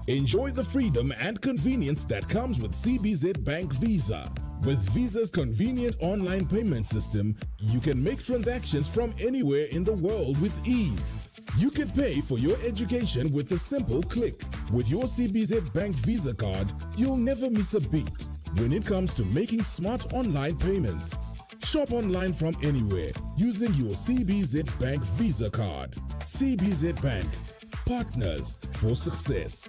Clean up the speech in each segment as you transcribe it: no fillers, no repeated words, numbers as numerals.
Enjoy the freedom and convenience that comes with CBZ Bank Visa. With Visa's convenient online payment system, you can make transactions from anywhere in the world with ease. You can pay for your education with a simple click. With your CBZ Bank Visa card, you'll never miss a beat when it comes to making smart online payments. Shop online from anywhere using your CBZ Bank Visa card. CBZ Bank, partners for success.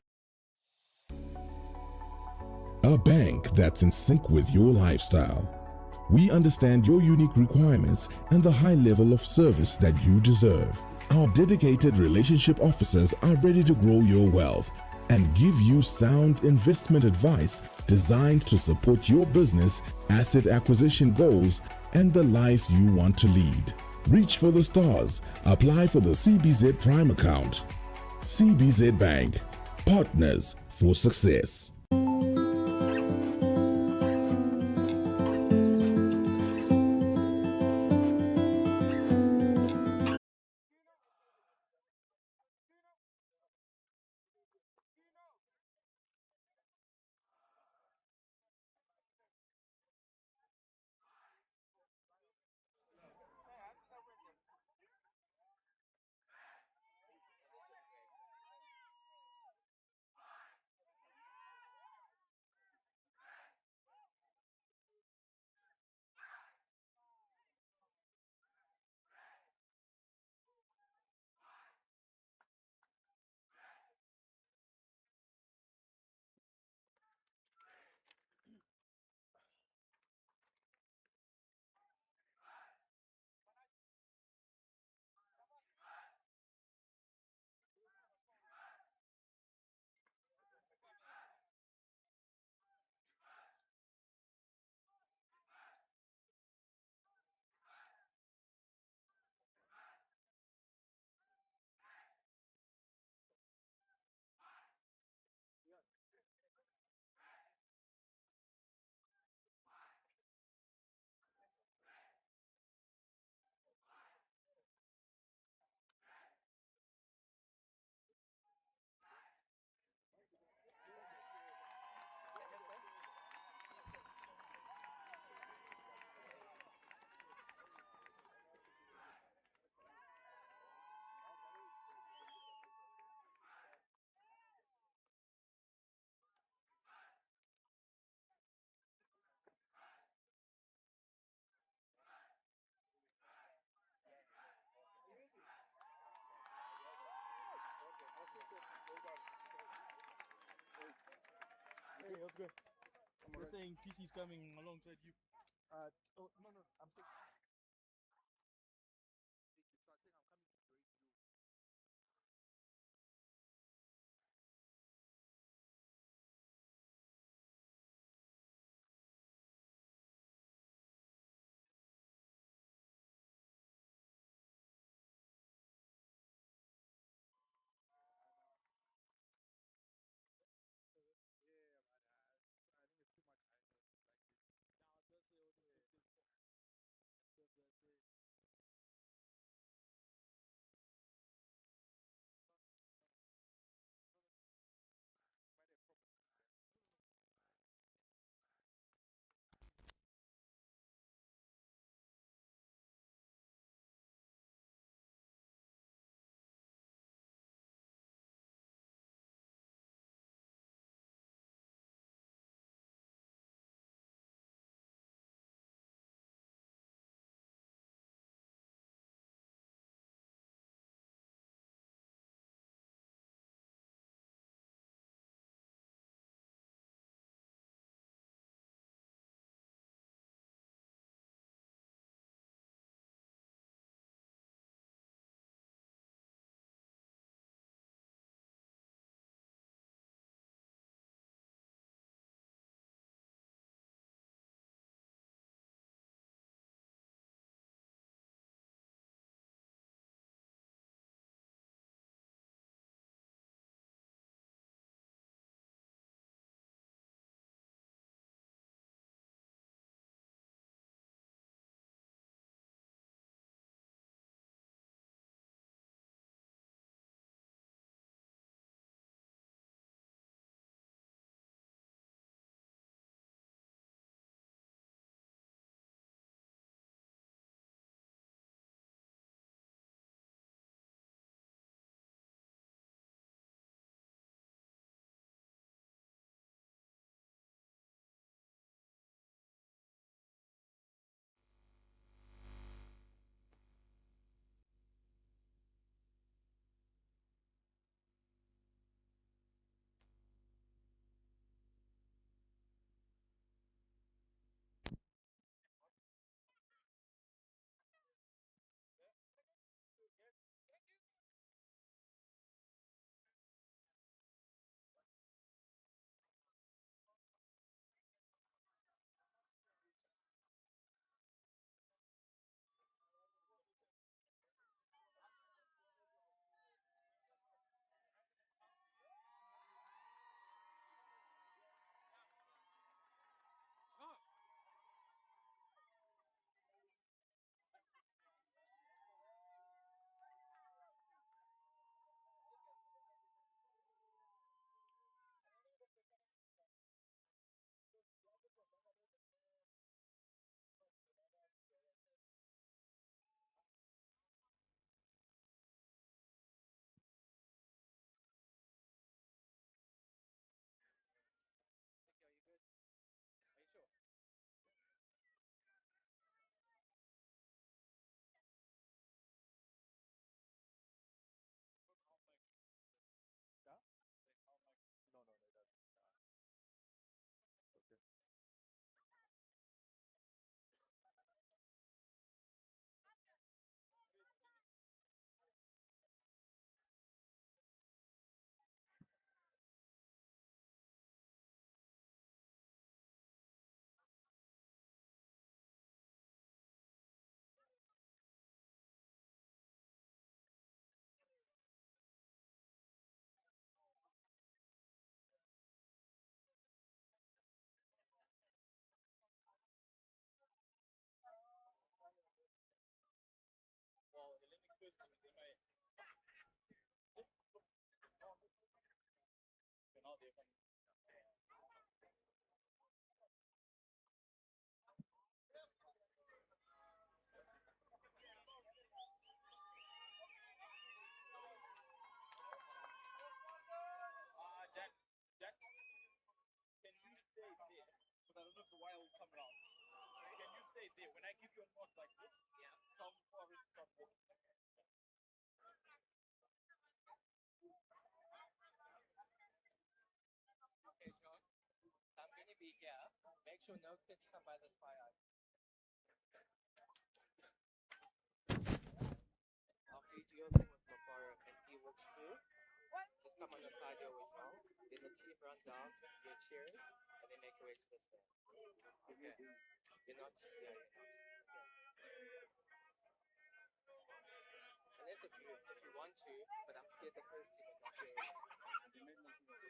A bank that's in sync with your lifestyle. We understand your unique requirements and the high level of service that you deserve. Our dedicated relationship officers are ready to grow your wealth and give you sound investment advice designed to support your business, asset acquisition goals, and the life you want to lead. Reach for the stars. Apply for the CBZ Prime account. CBZ Bank, partners for success. Hey, how's it going? You're saying TC's coming alongside you. Oh, no, no, I'm saying TC. So I said I'm coming to join you. Yeah, man, I think it's too much. I know, like, now, that's it.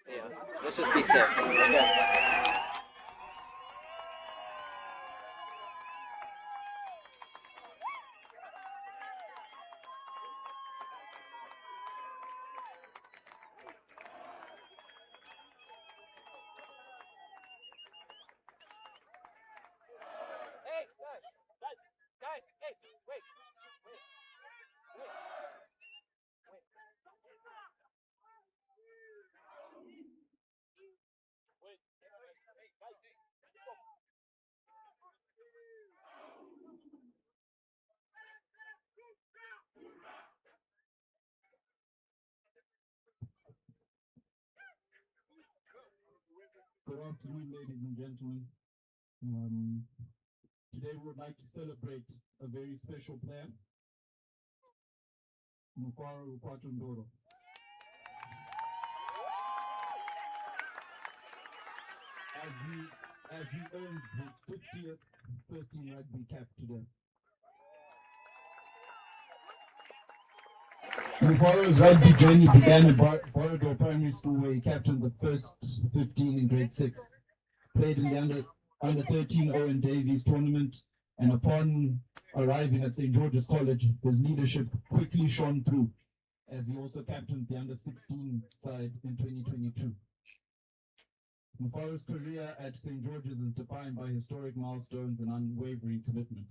Yeah, let's just be safe. Okay. Good afternoon, ladies and gentlemen. Today we would like to celebrate a very special player, Mufaro Kwatundoro. As he earns his 50th first team rugby cap today. Mufaro's rugby journey began at Borodore Primary School, where he captained the first 15 in grade 6. Played in the under 13 Owen Davies tournament, and upon arriving at St. George's College, his leadership quickly shone through, as he also captained the under 16 side in 2022. Mufaro's career at St. George's is defined by historic milestones and unwavering commitment.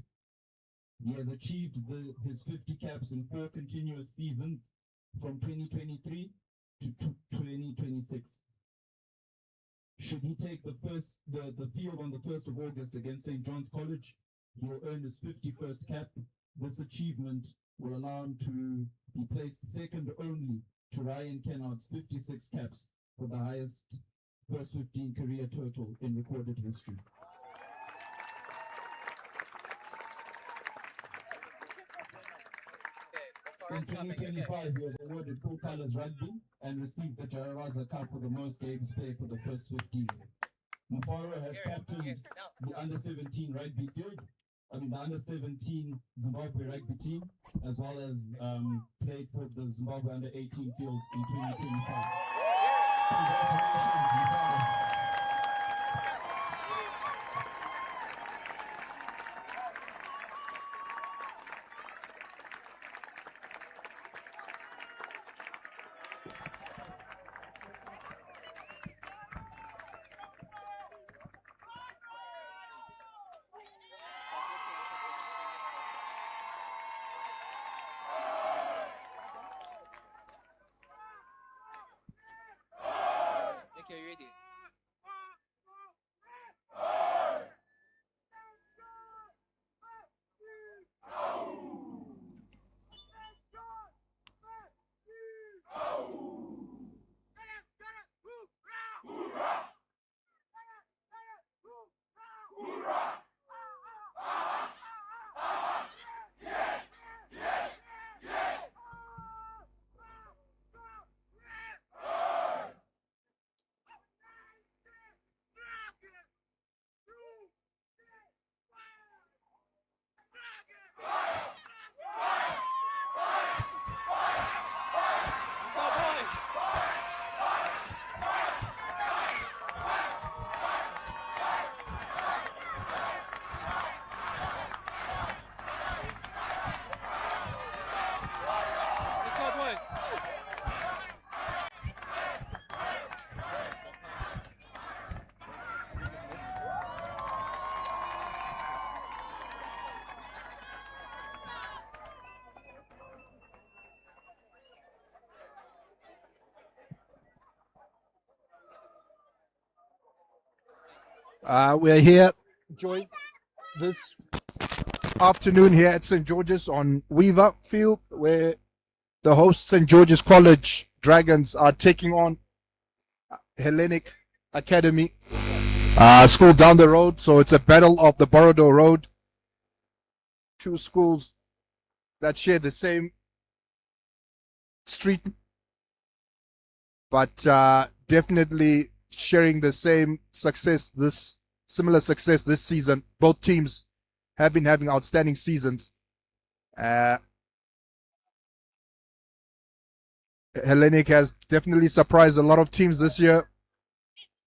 He has achieved his 50 caps in 4 continuous seasons from 2023 to 2026. Should he take the field on the 1st of August against St. John's College, he will earn his 51st cap. This achievement will allow him to be placed second only to Ryan Kennard's 56 caps for the highest first 15 career total in recorded history. In 2025, he was awarded full colors rugby and received the Jararaza Cup for the most games played for the first 15. Mufaro has captained the under 17 rugby field, the under 17 Zimbabwe rugby team, as well as played for the Zimbabwe under 18 field in 2025. Congratulations, Mufaro. Okay, ready. We're here enjoying this afternoon here at St. George's on Weaver Field, where the host St. George's College Dragons are taking on Hellenic Academy, school down the road. So it's a battle of the Borodale Road. Two schools that share the same street, but definitely sharing the same success, this similar success this season. Both teams have been having outstanding seasons. Hellenic has definitely surprised a lot of teams this year,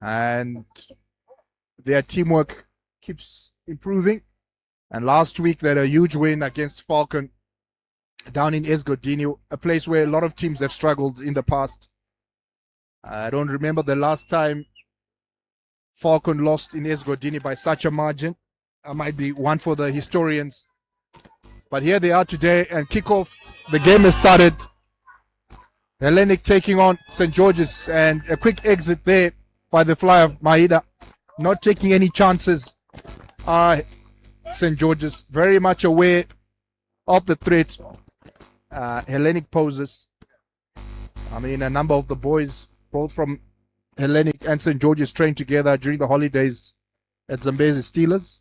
and their teamwork keeps improving. And last week they had a huge win against Falcon down in Esgodini, a place where a lot of teams have struggled in the past. I don't remember the last time Falcon lost in Esgodini by such a margin. That might be one for the historians. But here they are today, and kickoff. The game has started. Hellenic taking on St. George's, and a quick exit there by the fly of Maida. Not taking any chances. St. George's very much aware of the threat Hellenic poses. I mean, a number of the boys, both from Hellenic and St. George's, trained together during the holidays at Zambezi Steelers.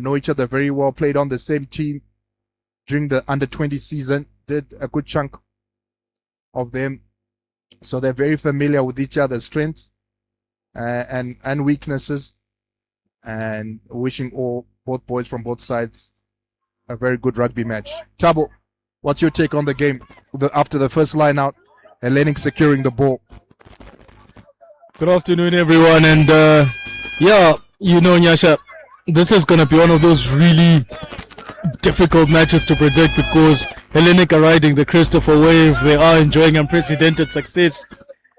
Know each other very well, played on the same team during the under-20 season, did a good chunk of them. So they're very familiar with each other's strengths and weaknesses, and wishing both boys from both sides a very good rugby match. Tabo, what's your take on the game after the first line out, Hellenic securing the ball? Good afternoon, everyone. And Nyasha, this is going to be one of those really difficult matches to predict, because Hellenic are riding the Christopher wave. They are enjoying unprecedented success,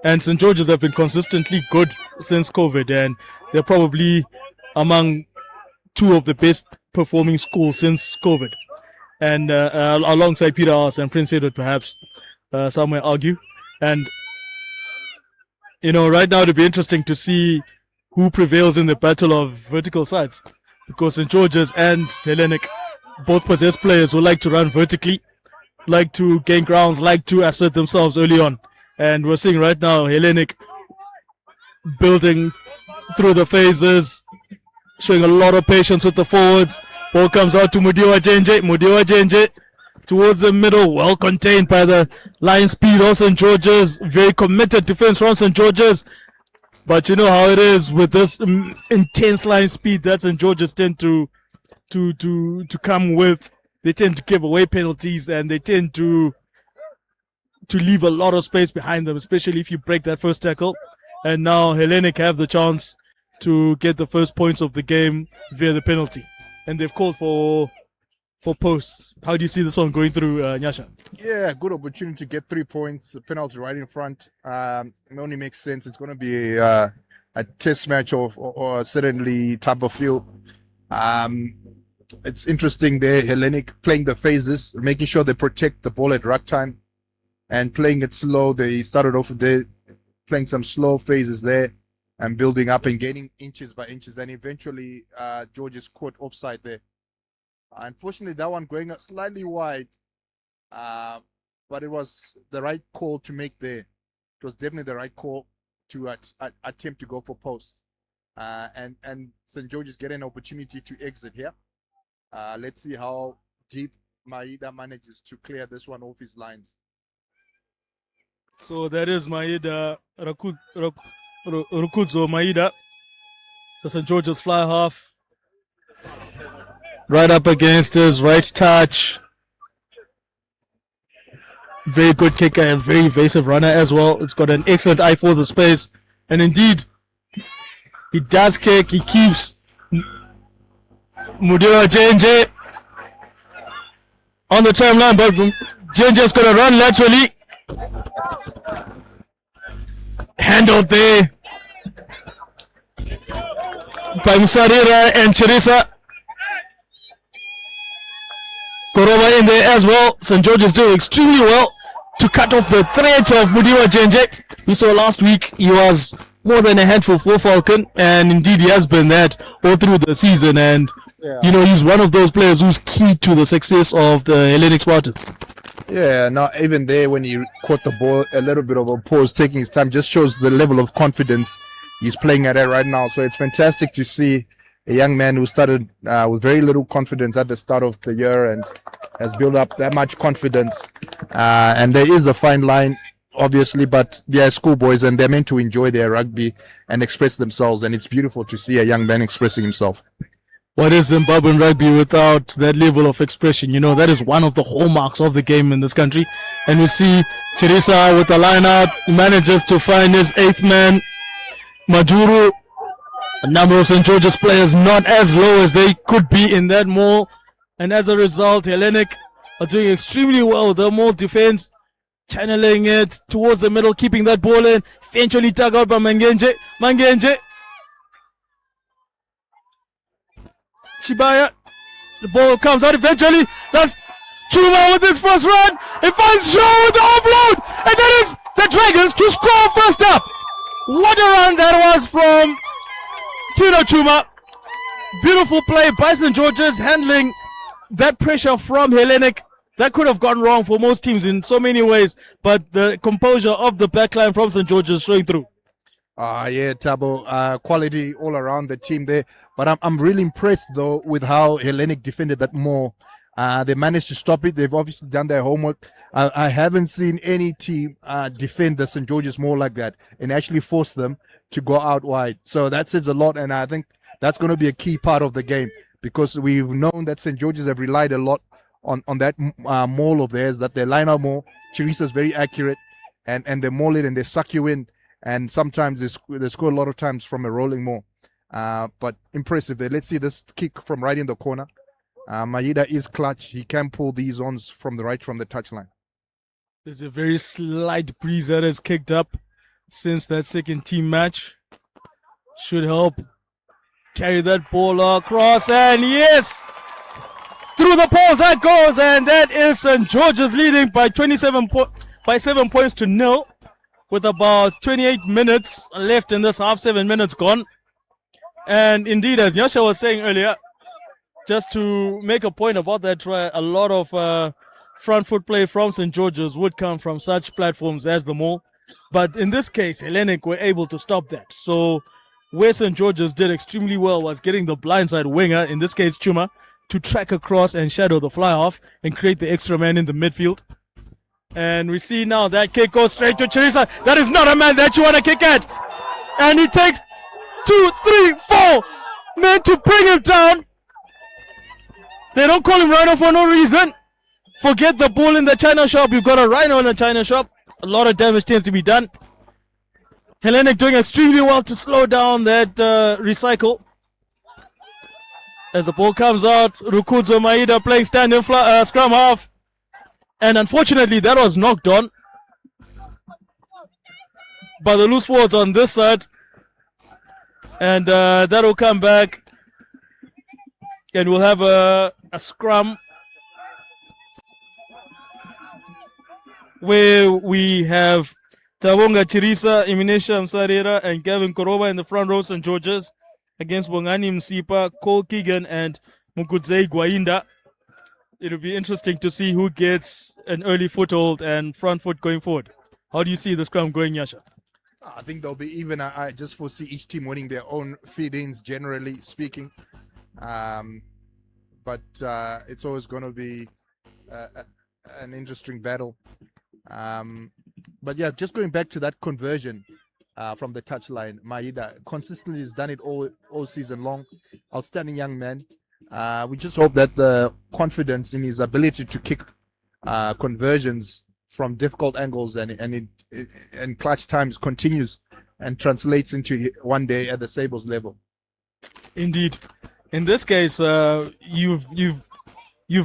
and St. George's have been consistently good since COVID, and they're probably among two of the best performing schools since COVID, and alongside Peter House and Prince Edward, perhaps some may argue. And right now it'll be interesting to see who prevails in the battle of vertical sides, because St. George's and Hellenic both possess players who like to run vertically, like to gain grounds, like to assert themselves early on. And we're seeing right now Hellenic building through the phases, showing a lot of patience with the forwards. Ball comes out to Mudiwa Jenje towards the middle, well contained by the line speed of St. George's. Very committed defense from St. George's. But you know how it is with this intense line speed that St. George's tend to come with. They tend to give away penalties, and they tend to leave a lot of space behind them, especially if you break that first tackle. And now Hellenic have the chance to get the first points of the game via the penalty, and they've called for posts. How do you see this one going through, Nyasha? Yeah, good opportunity to get 3 points. A penalty right in front. It only makes sense. It's going to be a test match or certainly type of field. It's interesting there, Hellenic playing the phases, making sure they protect the ball at ruck time and playing it slow. They started off there playing some slow phases there and building up and gaining inches by inches, and eventually George's caught offside there. Unfortunately, that one going slightly wide, but it was the right call to make there. It was definitely the right call to attempt to go for post. And St. George's getting an opportunity to exit here. Let's see how deep Maida manages to clear this one off his lines. So that is Maida, Rukudzo Maida, the St. George's fly half. Right up against his right touch. Very good kicker and very evasive runner as well. It's got an excellent eye for the space. And indeed, he does kick. He keeps Mudiwa Jenje on the timeline, but Jenje's going to run laterally. Handled there by Musarira and Chirisa. Koroba in there as well. St. George's doing extremely well to cut off the threat of Mudiwa Jenje. We saw last week he was more than a handful for Falcon, and indeed he has been that all through the season. And you know, he's one of those players who's key to the success of the Hellenic Spartans. Yeah, now even there when he caught the ball, a little bit of a pause, taking his time, just shows the level of confidence he's playing at it right now. So it's fantastic to see a young man who started with very little confidence at the start of the year and has built up that much confidence. And there is a fine line, obviously, but they're schoolboys and they're meant to enjoy their rugby and express themselves. And it's beautiful to see a young man expressing himself. What is Zimbabwean rugby without that level of expression? You know, that is one of the hallmarks of the game in this country. And we see Chirisa with the line out, manages to find his eighth man, Majuru. A number of St. George's players not as low as they could be in that mall. And as a result, Hellenic are doing extremely well with the mall defense, channeling it towards the middle, keeping that ball in. Eventually dug out by Mangenje. Chibaya, the ball comes out eventually. That's Chuma with his first run. It finds Shaw with the offload, and that is the Dragons to score first up. What a run that was from Tino Chuma. Beautiful play by St. George's, handling that pressure from Hellenic. That could have gone wrong for most teams in so many ways, but the composure of the backline from St. George's showing through. Yeah, Tabo, quality all around the team there. But I'm really impressed, though, with how Hellenic defended that more. They managed to stop it. They've obviously done their homework. I haven't seen any team defend the St. George's more like that and actually force them to go out wide. So that says a lot, and I think that's going to be a key part of the game because we've known that St. George's have relied a lot on that maul of theirs, that they line up more. Chirisa's very accurate, and they maul it and they suck you in. And sometimes they score a lot of times from a rolling maul. But impressive there. Let's see this kick from right in the corner. Maida is clutch. He can pull these ons from the touchline. There's a very slight breeze that has kicked up since that second team match. Should help carry that ball across. And yes! Through the poles that goes. And that is St. George's leading by 7 points to 0. With about 28 minutes left in this half, 7 minutes gone. And indeed, as Nyasha was saying earlier, just to make a point about that try, a lot of front foot play from St. George's would come from such platforms as the Mall. But in this case, Hellenic were able to stop that. So where St. George's did extremely well was getting the blindside winger, in this case Chuma, to track across and shadow the fly off and create the extra man in the midfield. And we see now that kick goes straight to Chirisa. That is not a man that you want to kick at. And he takes 2, 3, 4 men to bring him down. They don't call him Rhino for no reason. Forget the bull in the China shop. You've got a Rhino in the China shop. A lot of damage tends to be done. Hellenic doing extremely well to slow down that recycle. As the ball comes out, Rukudzo Maida playing stand-in scrum half. And unfortunately, that was knocked on. But the loose ball's on this side. And that will come back. And we'll have a scrum where we have Tabonga Chirisa, Iminesha Msarira, and Gavin Koroba in the front row, St. George's, against Bongani Msipa, Cole Keegan, and Mukudzei Gwainda. It'll be interesting to see who gets an early foothold and front foot going forward. How do you see the scrum going, Yasha? I think there'll be even. I just foresee each team winning their own feed-ins, generally speaking. But it's always going to be an interesting battle. But yeah, just going back to that conversion from the touchline, Maida consistently has done it all season long. Outstanding young man. We just hope that the confidence in his ability to kick conversions from difficult angles and clutch times continues and translates into one day at the Sables level. Indeed. In this case, you've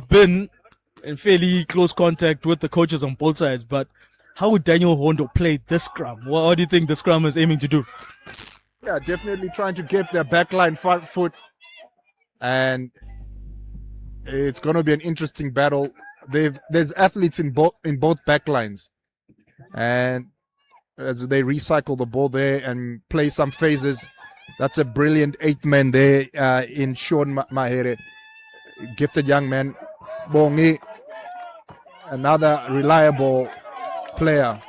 been in fairly close contact with the coaches on both sides, but how would Daniel Hondo play this scrum? What do you think the scrum is aiming to do? Yeah, definitely trying to get their backline front foot, and it's going to be an interesting battle. There's athletes in both backlines, and as they recycle the ball there and play some phases. That's a brilliant 8-man there in Sean Mahere. Gifted young man. Bongi, another reliable player.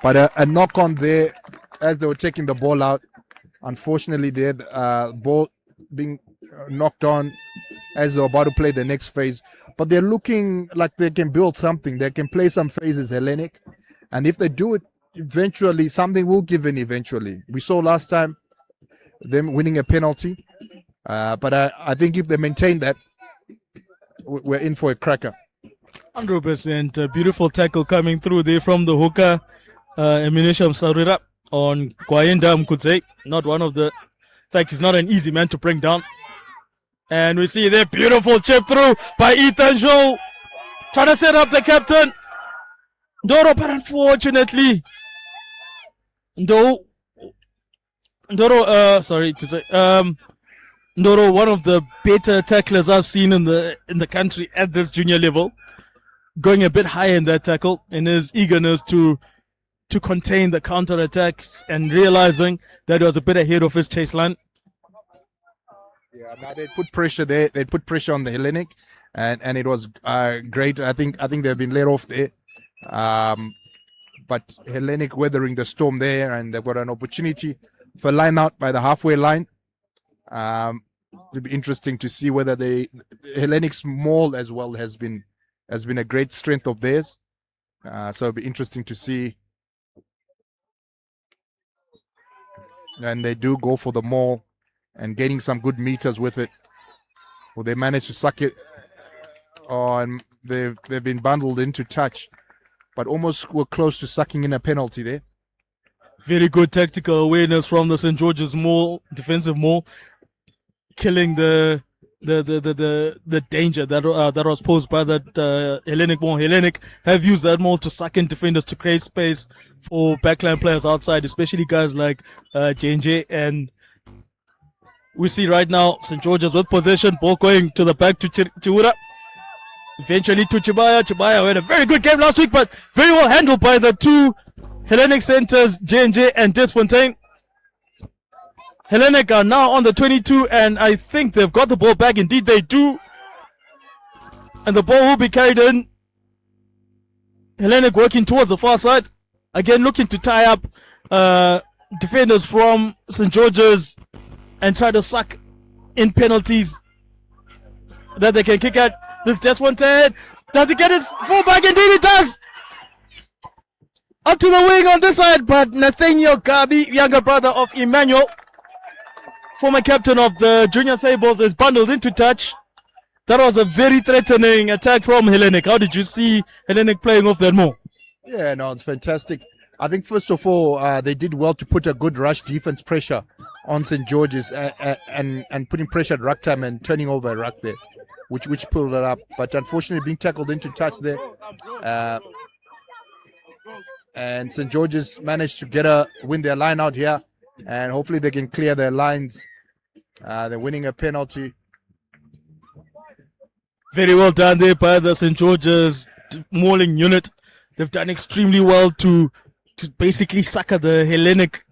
But a knock on there as they were taking the ball out. Unfortunately, the ball being knocked on as they're about to play the next phase. But they're looking like they can build something. They can play some phases, Hellenic. And if they do it, eventually something will give in eventually. We saw last time them winning a penalty. But I think if they maintain that, we're in for a cracker. 100%. Beautiful tackle coming through there from the hooker. Eminisham Sarira on Kwayenda Mkutse. Not one of the... In fact, he's not an easy man to bring down. And we see there, beautiful chip through by Ethan Joe. Trying to set up the captain. Ndoro, but unfortunately, Ndoro, Ndoro, one of the better tacklers I've seen in the country at this junior level, going a bit higher in that tackle in his eagerness to contain the counter attacks and realizing that he was a bit ahead of his chase line. Yeah, now they put pressure there. They put pressure on the Hellenic, and it was great. I think they've been let off there. But Hellenic weathering the storm there, and they've got an opportunity for line out by the halfway line. It'll be interesting to see whether Hellenic's maul as well has been a great strength of theirs. So it'll be interesting to see. And they do go for the maul and getting some good meters with it. Well, they managed to suck it. Oh, and they've been bundled into touch, but almost were close to sucking in a penalty there. Very good tactical awareness from the St. George's maul, defensive maul, killing the danger that was posed by that Hellenic maul. Hellenic have used that maul to suck in defenders to create space for backline players outside, especially guys like JNJ. And we see right now St. George's with possession, ball going to the back to Chiura. Eventually to Chibaya. Chibaya had a very good game last week, but very well handled by the two Hellenic centers, JNJ and Desfontaine. Hellenic are now on the 22, and I think they've got the ball back. Indeed, they do. And the ball will be carried in. Hellenic working towards the far side. Again, looking to tie up defenders from St. George's and try to suck in penalties that they can kick at. This Desfontaine, does he get it? Full back, indeed it does. Up to the wing on this side, but Nathaniel Gabi, younger brother of Emmanuel, former captain of the Junior Sables, is bundled into touch. That was a very threatening attack from Hellenic. How did you see Hellenic playing off that more? Yeah, no, it's fantastic. I think first of all, they did well to put a good rush defense pressure on St. George's and putting pressure at ruck time and turning over a ruck there, which pulled it up. But unfortunately, being tackled into touch there. And St. George's managed to win their line out here, and hopefully they can clear their lines. They're winning a penalty. Very well done there by the St. George's mauling unit. They've done extremely well to basically sucker the Hellenic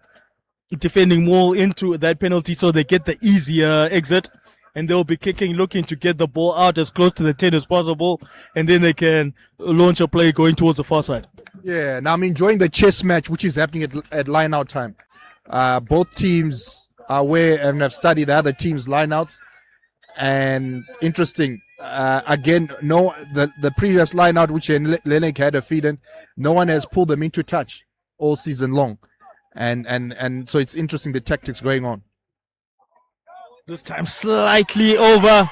defending maul into that penalty so they get the easier exit. And they'll be kicking, looking to get the ball out as close to the 10 as possible. And then they can launch a play going towards the far side. Yeah, now I'm enjoying the chess match which is happening at line out time. Both teams are aware and have studied the other team's lineouts, and interesting. Again, the previous lineout which Hellenic had a feed in, no one has pulled them into touch all season long, and so it's interesting the tactics going on. This time slightly over.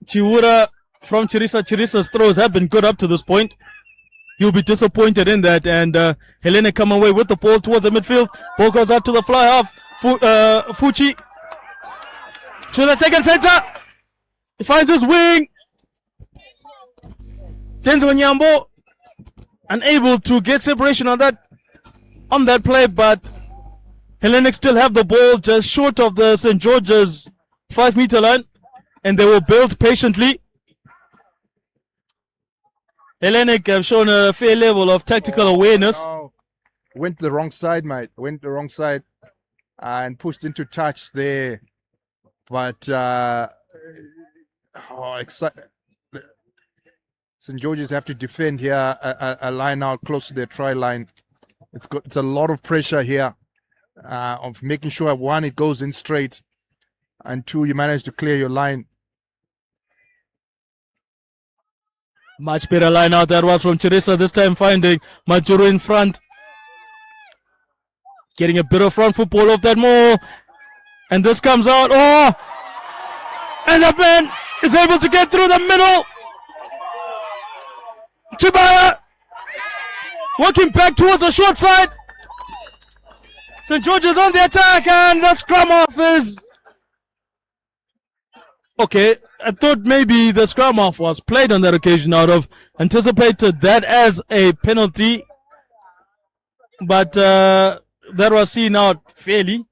Chiura from Chirisa. Chirisa's throws have been good up to this point. He'll be disappointed in that, and Hellenic come away with the ball towards the midfield. Ball goes out to the fly half. Fuchi to the second center. He finds his wing. Denzel Nyambo unable to get separation on that play, but Hellenic still have the ball just short of the St. George's 5-meter line, and they will build patiently. Hellenic have shown a fair level of tactical awareness. No. went the wrong side, mate. Went the wrong side and pushed into touch there. But St. George's have to defend here, a line out close to their try line. It's a lot of pressure here of making sure, one, it goes in straight, and two, you manage to clear your line. Much better line out that was from Teresa, this time finding Majuro in front. Getting a bit of front football off that more. And this comes out. Oh! And the man is able to get through the middle. Chibaya working back towards the short side. St. George's on the attack, and the scrum off is... Okay, I thought maybe the scrum off was played on that occasion. I would have anticipated that as a penalty. But that was seen out fairly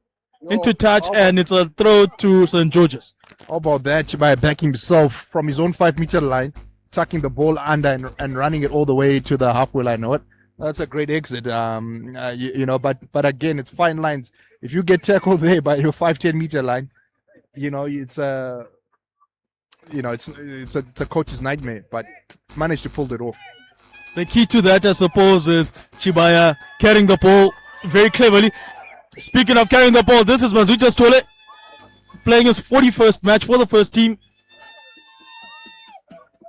into touch, and it's a throw to St. George's. How about that? Chibaya backing himself from his own 5-meter line, tucking the ball under and running it all the way to the halfway line. You know what? That's a great exit. But again, it's fine lines. If you get tackled there by your 5-10 meter line, it's a coach's nightmare. But managed to pull it off. The key to that, I suppose, is Chibaya carrying the ball very cleverly. Speaking of carrying the ball, this is Mazucha Stole playing his 41st match for the first team.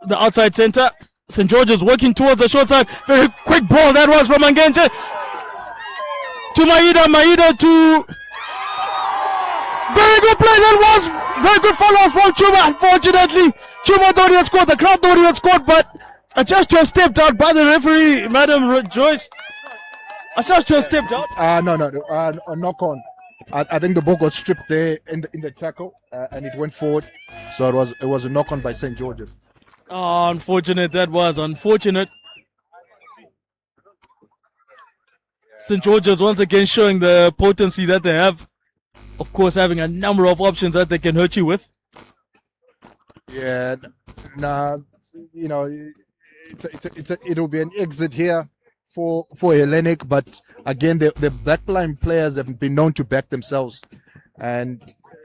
The outside center. St. George's working towards the short side. Very quick ball. That was from Mangenje to Maida. Maida to... Very good play. That was very good follow from Chuma. Unfortunately, Chuma thought he had scored. The crowd thought he had scored, but a just to have stepped out by the referee, Madam Joyce. A just to have stepped out. A knock on. I think the ball got stripped there in the tackle, and it went forward. So it was a knock on by St. George's. Oh, unfortunate. That was unfortunate. St. George's once again showing the potency that they have. Of course, having a number of options that they can hurt you with. Yeah, it'll be an exit here for Hellenic, but again, the backline players have been known to back themselves, and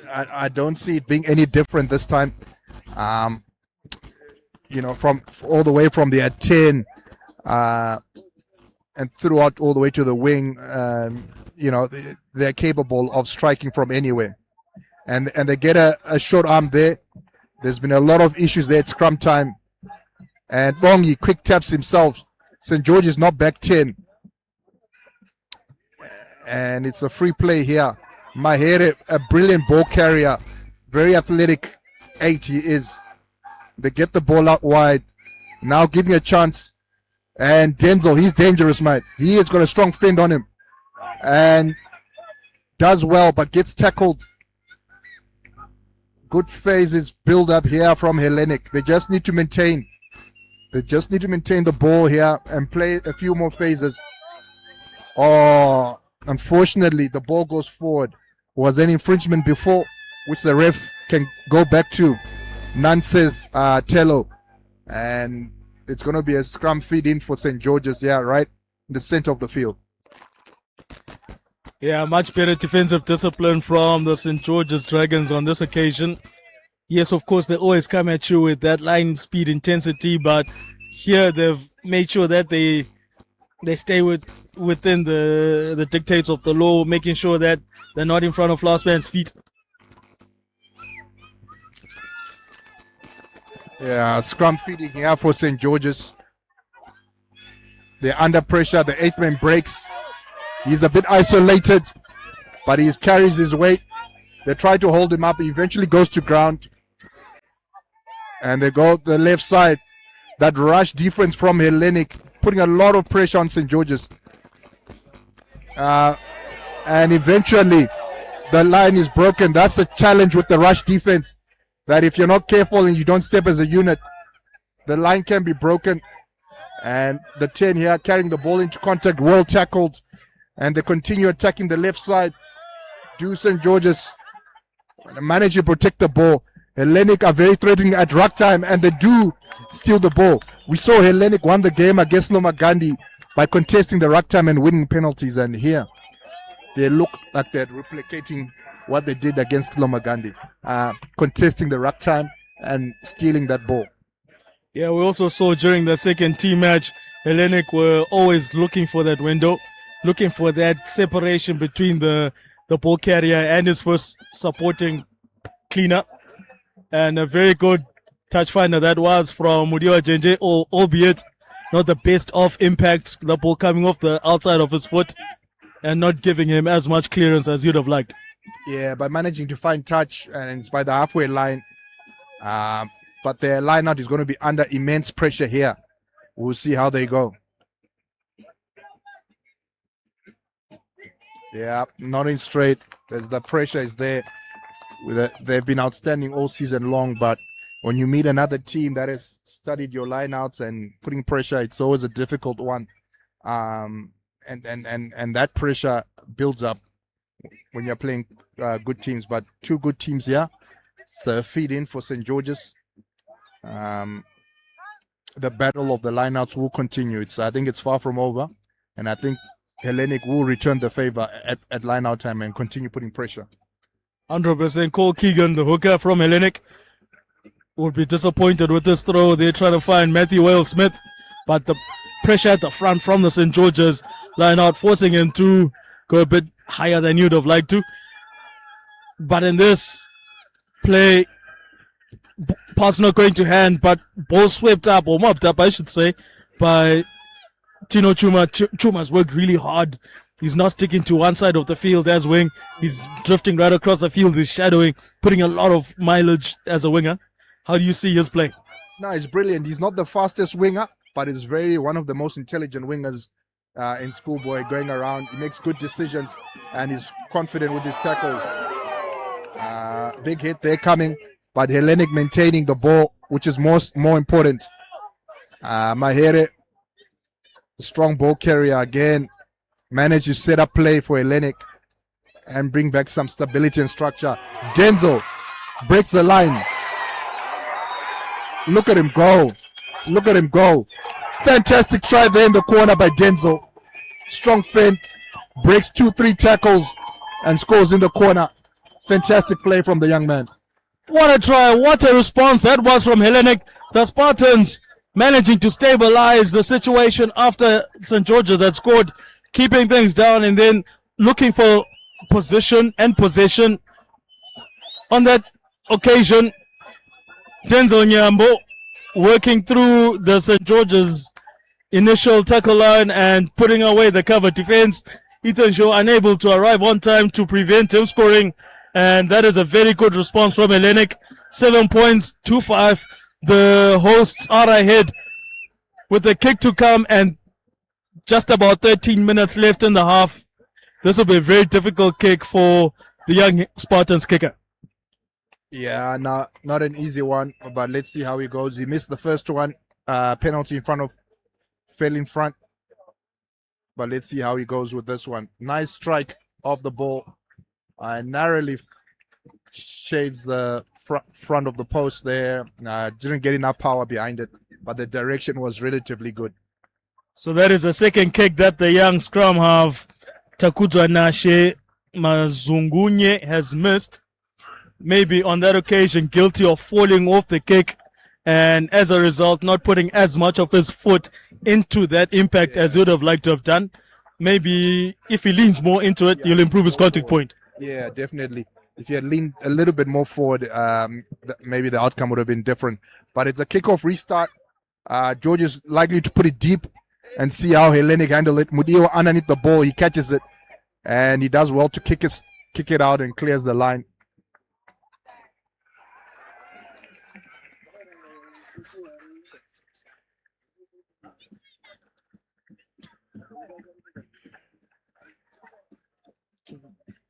I don't see it being any different this time. From all the way from the 10 and throughout all the way to the wing, they're capable of striking from anywhere. And they get a short arm there. There's been a lot of issues there at scrum time. And Bongi quick taps himself. St. George is not back 10. And it's a free play here. Mahere, a brilliant ball carrier. Very athletic 8 he is. They get the ball out wide. Now giving a chance. And Denzel, he's dangerous, mate. He has got a strong fend on him. And does well, but gets tackled. Good phases build up here from Hellenic. They just need to maintain. The ball here and play a few more phases. Oh, unfortunately, the ball goes forward. Was an infringement before, which the ref can go back to. None says Tello, and it's going to be a scrum feed in for St. George's, right in the center of the field. Yeah, much better defensive discipline from the St. George's Dragons on this occasion. Yes, of course, they always come at you with that line speed intensity, but here they've made sure that they stay within the dictates of the law, making sure that they're not in front of last man's feet. Yeah, scrum feeding here for St. George's. They're under pressure. The 8-man breaks. He's a bit isolated, but he carries his weight. They try to hold him up. He eventually goes to ground. And they go the left side. That rush defense from Hellenic, putting a lot of pressure on St. George's. And eventually, the line is broken. That's a challenge with the rush defense. That if you're not careful and you don't step as a unit, the line can be broken. And the 10 here carrying the ball into contact, well tackled. And they continue attacking the left side. Do St. George's manage to protect the ball. Hellenic are very threatening at ruck time, and they do steal the ball. We saw Hellenic won the game against Loma Gandhi by contesting the ruck time and winning penalties. And here, they look like they're replicating what they did against Lomagandi, contesting the ruck time and stealing that ball. Yeah, we also saw during the second team match, Hellenic were always looking for that window, looking for that separation between the ball carrier and his first supporting cleaner. And a very good touch finder that was from Mudiwa Jenje, albeit not the best of impact, the ball coming off the outside of his foot and not giving him as much clearance as you'd have liked. Yeah, by managing to find touch, and it's by the halfway line. But their line-out is going to be under immense pressure here. We'll see how they go. Yeah, not in straight. The pressure is there. They've been outstanding all season long, but when you meet another team that has studied your line-outs and putting pressure, it's always a difficult one. And that pressure builds up when you're playing good teams. But two good teams here. So feed in for St. George's. The battle of the lineouts will continue. I think it's far from over, and I think Hellenic will return the favor at lineout time and continue putting pressure. 100%. Cole Keegan, the hooker from Hellenic, would be disappointed with this throw. They're trying to find Matthew Wales Smith, but the pressure at the front from the St. George's lineout, forcing him to go a bit higher than you'd have liked to. But in this play, pass not going to hand, but ball swept up, or mopped up, I should say, by Tino Chuma. Chuma's worked really hard. He's not sticking to one side of the field as wing. He's drifting right across the field. He's shadowing, putting a lot of mileage as a winger. How do you see his play? No, he's brilliant. He's not the fastest winger, but he's one of the most intelligent wingers in schoolboy going around. He makes good decisions, and he's confident with his tackles. Big hit there coming, but Hellenic maintaining the ball, which is more important. Mahere, the strong ball carrier again, managed to set up play for Hellenic and bring back some stability and structure. Denzel breaks the line. Look at him go. Look at him go. Fantastic try there in the corner by Denzel. Strong fin, breaks 2-3 tackles and scores in the corner. Fantastic play from the young man. What a try, what a response that was from Hellenic. The Spartans managing to stabilize the situation after St. George's had scored, keeping things down and then looking for position and possession. On that occasion, Denzel Nyambo working through the St. George's initial tackle line and putting away the cover defense. Ethan Shaw unable to arrive on time to prevent him scoring, and that is a very good response from Hellenic. 7 points, 2-5. The hosts are ahead with the kick to come and just about 13 minutes left in the half. This will be a very difficult kick for the young Spartans kicker. Yeah, not an easy one, but let's see how he goes. He missed the first one, penalty fell in front. But let's see how he goes with this one. Nice strike off the ball. Narrowly shades the front of the post there. Didn't get enough power behind it, but the direction was relatively good. So that is the second kick that the young scrum half, Takuzwa Nashe Mazungunye, has missed. Maybe on that occasion guilty of falling off the kick, and as a result not putting as much of his foot into that impact as he would have liked to have done. Maybe if he leans more into it, he'll improve his contact point. Yeah, definitely. If he had leaned a little bit more forward, maybe the outcome would have been different. But it's a kickoff restart. George is likely to put it deep and see how Hellenic handle it. Mudiwa underneath the ball, he catches it, and he does well to kick it out and clears the line.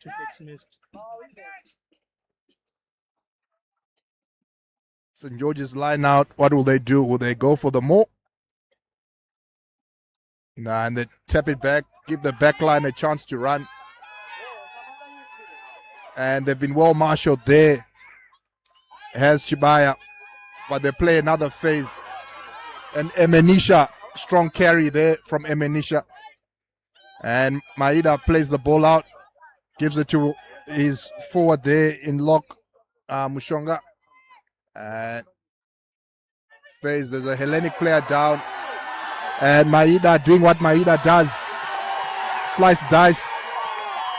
Two kicks missed. St. George's line out. What will they do? Will they go for the more? Nah, and they tap it back, give the back line a chance to run. And they've been well marshaled there. Has Chibaya, but they play another phase. And Emenisha strong carry there from Emenisha. And Maida plays the ball out, gives it to his forward there in lock, Mushonga. And there's a Hellenic player down. And Maida doing what Maida does. Slice dice,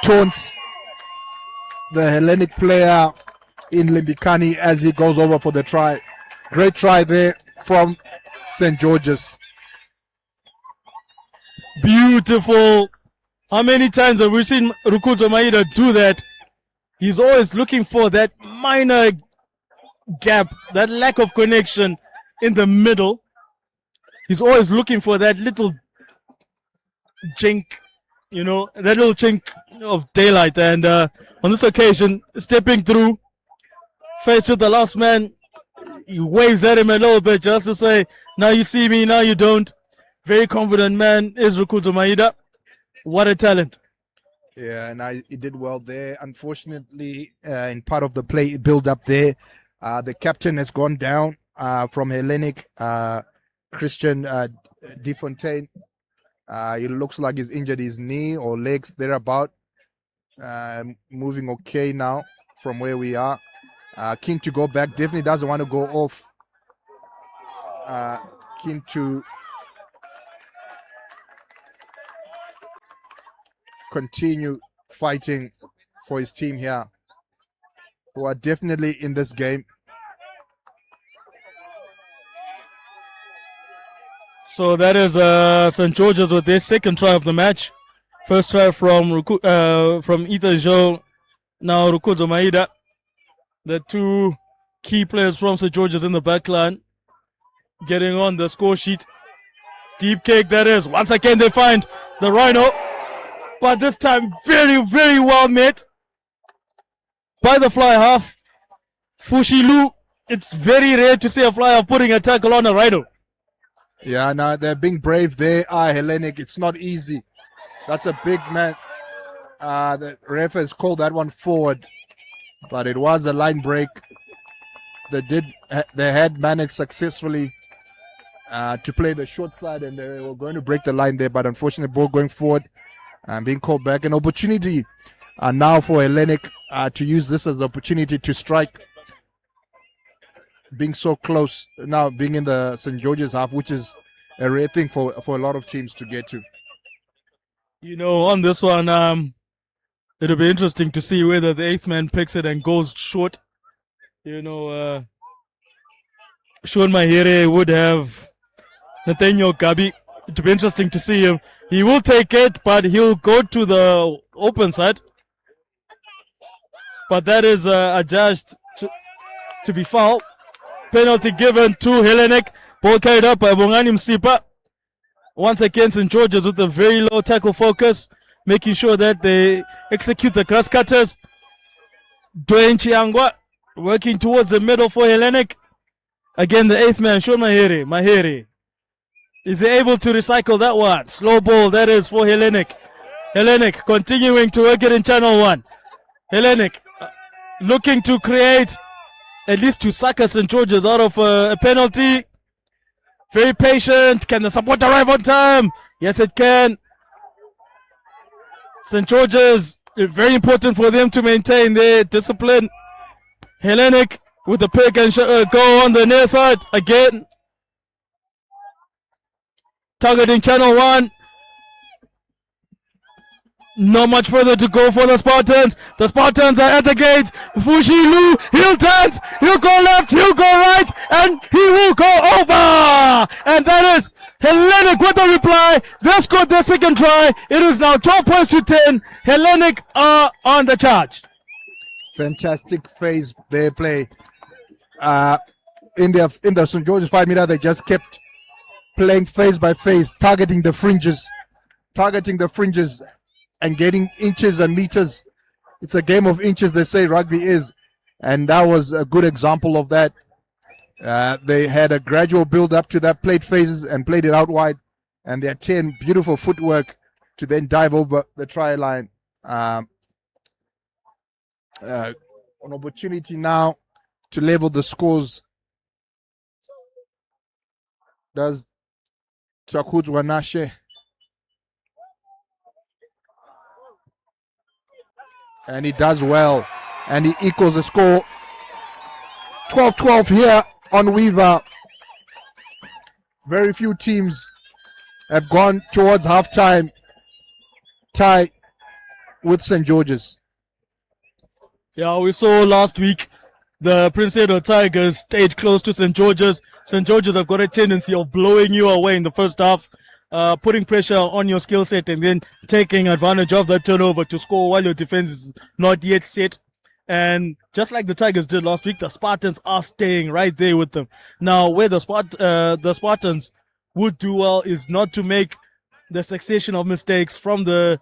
taunts the Hellenic player in Limbikani as he goes over for the try. Great try there from St. George's. Beautiful. How many times have we seen Rukudzo Maida do that? He's always looking for that minor gap, that lack of connection in the middle. He's always looking for that little chink, that little chink of daylight. And on this occasion, stepping through, faced with the last man, he waves at him a little bit just to say, now you see me, now you don't. Very confident man is Rukudzo Maida. What a talent. Yeah, and he did well there. Unfortunately, in part of the play build up there, the captain has gone down from Hellenic, Christian Defontaine. It looks like he's injured his knee or legs thereabout. Moving okay now from where we are. Keen to go back. Definitely doesn't want to go off. Keen to continue fighting for his team here, who are definitely in this game. So that is St. George's with their second try of the match. First try from Ethan Joe, now Rukudzo Maida. The two key players from St. George's in the back line getting on the score sheet. Deep kick that is. Once again they find the Rhino, but this time very, very well met by the fly half. Fushilu, it's very rare to see a fly half putting a tackle on a Rhino. Yeah, now they're being brave. They are Hellenic. It's not easy. That's a big man. The ref has called that one forward, but it was a line break. They had managed successfully to play the short side, and they were going to break the line there, but unfortunately, ball going forward and being called back. An opportunity now for Hellenic to use this as an opportunity to strike. Being so close now, being in the St. George's half, which is a rare thing for a lot of teams to get to. On this one, it'll be interesting to see whether the eighth man picks it and goes short. Sean Mahere would have Nathaniel Gabi. It'll be interesting to see him. He will take it, but he'll go to the open side. But that is adjudged to be foul. Penalty given to Hellenic. Ball carried up by Bongani Msipa. Once again, St. George's with a very low tackle focus, making sure that they execute the grass cutters. Dwayne Chiangwa working towards the middle for Hellenic. Again, the eighth man, Sean Mahere. Is he able to recycle that one? Slow ball, that is for Hellenic. Hellenic continuing to work it in channel 1. Hellenic looking to create, at least to suck St. George's out of a penalty. Very patient. Can the support arrive on time? Yes, it can. St. George's, very important for them to maintain their discipline. Hellenic with the pick and go on the near side again. Targeting channel 1. Not much further to go for the Spartans. The Spartans are at the gate. Fushilu, he'll dance, he'll go left, he'll go right, and he will go over. And that is Hellenic with the reply. They scored their second try. It is now 12 points to 10. Hellenic are on the charge. Fantastic phase they play. In the St. George's 5 meter, they just kept playing phase by phase, targeting the fringes, and getting inches and meters. It's a game of inches, they say rugby is, and that was a good example of that. They had a gradual build up to that, played phases and played it out wide, and their 10 beautiful footwork to then dive over the try line. An opportunity now to level the scores. Does Takudzwa Nashe. And he does well. And he equals the score. 12-12 here on Weaver. Very few teams have gone towards halftime tie with St. George's. Yeah, we saw last week the Prince Edward Tigers stayed close to St. George's. St. George's have got a tendency of blowing you away in the first half, putting pressure on your skill set and then taking advantage of that turnover to score while your defense is not yet set. And just like the Tigers did last week, the Spartans are staying right there with them. Now, where the Spartans would do well is not to make the succession of mistakes from the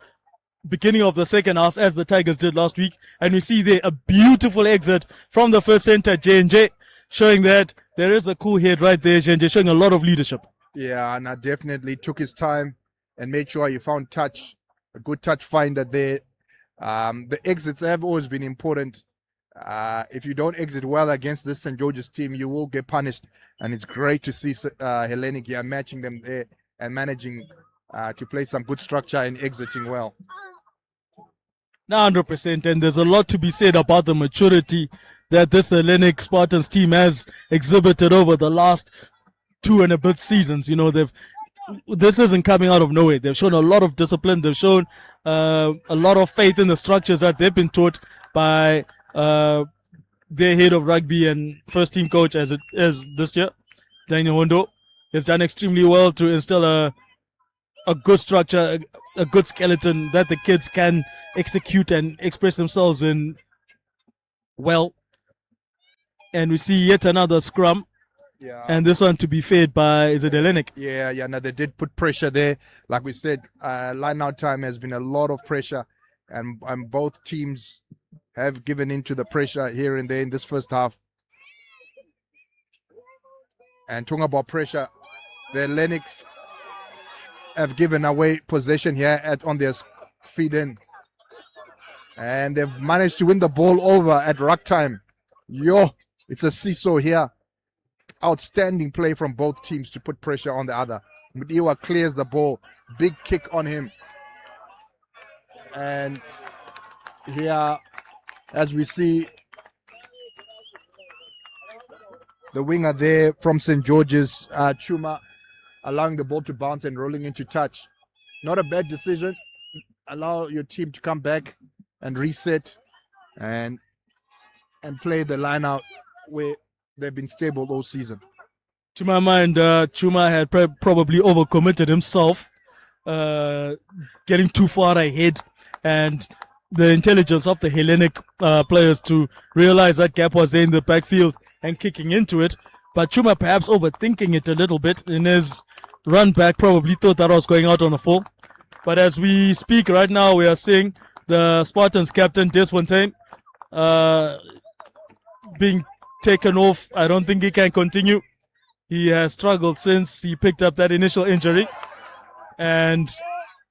beginning of the second half as the Tigers did last week. And we see there a beautiful exit from the first center, J&J, showing that there is a cool head right there, J&J, showing a lot of leadership. Yeah, and I definitely took his time and made sure he found a good touch finder there. The exits have always been important. If you don't exit well against this St. George's team, you will get punished. And it's great to see Hellenic here matching them there and managing to play some good structure and exiting well. 100%, and there's a lot to be said about the maturity that this Hellenic Spartans team has exhibited over the last 2 and a bit seasons. You know, this isn't coming out of nowhere. They've shown a lot of discipline. They've shown a lot of faith in the structures that they've been taught by their head of rugby and first team coach as this year, Daniel Hondo. Has done extremely well to instill a good structure, a good skeleton that the kids can execute and express themselves in well. And we see yet another scrum. Yeah. And this one to be fed by, is it Hellenic? Yeah, no, they did put pressure there. Like we said, line out time has been a lot of pressure, and both teams have given into the pressure here and there in this first half. And talking about pressure, the Hellenics have given away possession here on their feed in. And they've managed to win the ball over at ruck time. It's a seesaw here. Outstanding play from both teams to put pressure on the other. Mudiwa clears the ball. Big kick on him. And here, as we see, the winger there from St. George's, Chuma, allowing the ball to bounce and rolling into touch. Not a bad decision. Allow your team to come back and reset and play the line out where they've been stable all season. To my mind, Chuma had probably overcommitted himself, getting too far ahead, and the intelligence of the Hellenic players to realize that gap was there in the backfield and kicking into it. But Chuma perhaps overthinking it a little bit in his run back, probably thought that I was going out on a full. But as we speak right now, we are seeing the Spartans captain Desfontaine being taken off. I don't think he can continue. He has struggled since he picked up that initial injury. And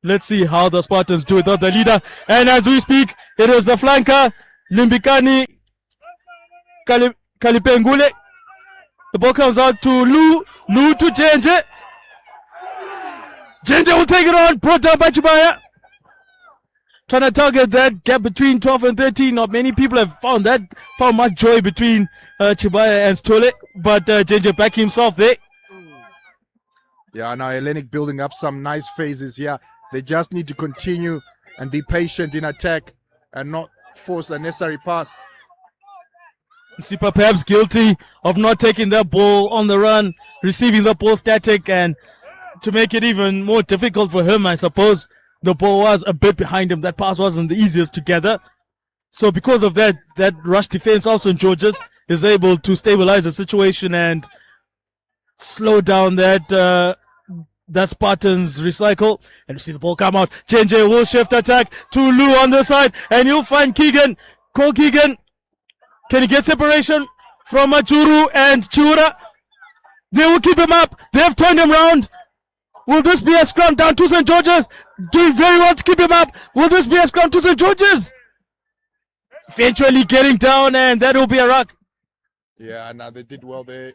let's see how the Spartans do without the leader. And as we speak, it is the flanker, Limbikani Kalipengule. The ball comes out to Lou to Jenje. Jenje will take it on, brought down by Chibaya. Trying to target that gap between 12 and 13. Not many people have found much joy between Chibaya and Stole, but Jenje back himself there. Yeah, now Hellenic building up some nice phases here. They just need to continue and be patient in attack and not force a necessary pass. Sipa perhaps guilty of not taking that ball on the run, receiving the ball static, and to make it even more difficult for him, I suppose, the ball was a bit behind him. That pass wasn't the easiest to gather. So because of that rush defense of St. George's is able to stabilize the situation and slow down that Spartans recycle. And you see the ball come out. Jenje will shift attack to Lou on the side, and you'll find Keegan. Cole Keegan. Can he get separation from Majuru and Chura? They will keep him up. They have turned him round. Will this be a scrum down to St. George's? Doing very well to keep him up. Will this be a scrum to St. George's? Eventually getting down, and that will be a ruck. Yeah, now they did well there.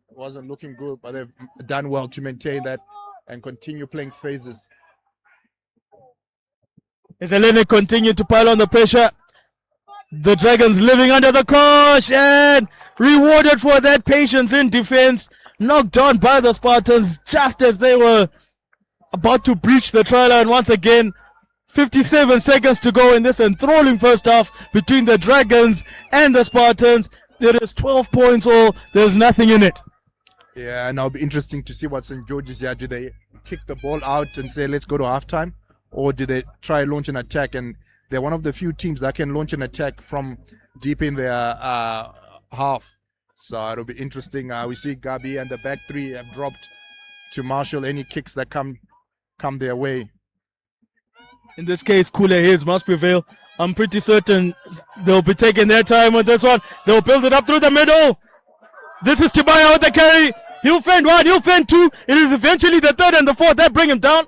Wasn't looking good, but they've done well to maintain that and continue playing phases. As Hellenic continue to pile on the pressure, the Dragons living under the cosh and rewarded for that patience in defense, knocked down by the Spartans just as they were about to breach the try line once again. 57 seconds to go in this enthralling first half between the Dragons and the Spartans. There is 12 points all. There's nothing in it. Yeah, and it'll be interesting to see what St. George's here. Do they kick the ball out and say, let's go to halftime? Or do they try launch an attack? And they're one of the few teams that can launch an attack from deep in their half. So it'll be interesting. We see Gabi and the back three have dropped to marshal any kicks that come their way. In this case, cooler heads must prevail. I'm pretty certain they'll be taking their time on this one. They'll build it up through the middle. This is Tibaya with the carry. He'll fend one, he'll fend two. It is eventually the third and the fourth that bring him down.